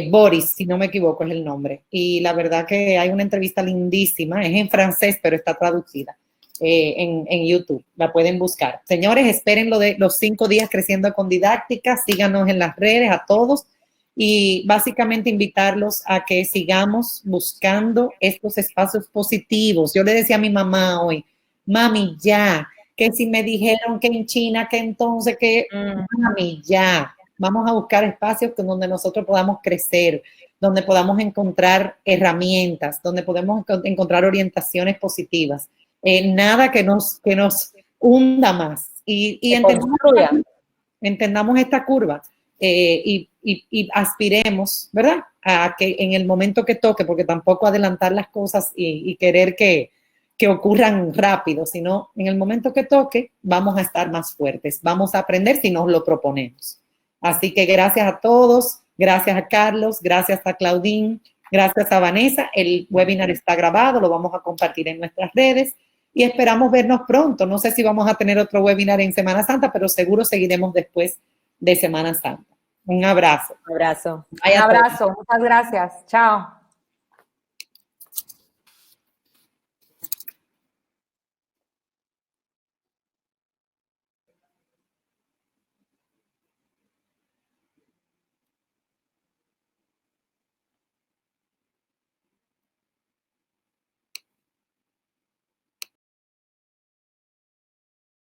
Boris, si no me equivoco, es el nombre. Y la verdad que hay una entrevista lindísima, es en francés, pero está traducida en YouTube. La pueden buscar. Señores, esperen lo de los 5 días creciendo con didáctica, síganos en las redes a todos y básicamente invitarlos a que sigamos buscando estos espacios positivos. Yo le decía a mi mamá hoy, mami, ya, que si me dijeron que en China, que entonces, que mami, ya. Vamos a buscar espacios donde nosotros podamos crecer, donde podamos encontrar herramientas, donde podemos encontrar orientaciones positivas. Nada que nos hunda más. Y entendamos esta curva y aspiremos, ¿verdad? A que en el momento que toque, porque tampoco adelantar las cosas y querer que ocurran rápido, sino en el momento que toque vamos a estar más fuertes, vamos a aprender si nos lo proponemos. Así que gracias a todos, gracias a Carlos, gracias a Claudine, gracias a Vanessa. El webinar está grabado, lo vamos a compartir en nuestras redes y esperamos vernos pronto. No sé si vamos a tener otro webinar en Semana Santa, pero seguro seguiremos después de Semana Santa. Un abrazo. Un abrazo. Un abrazo, muchas gracias. Chao.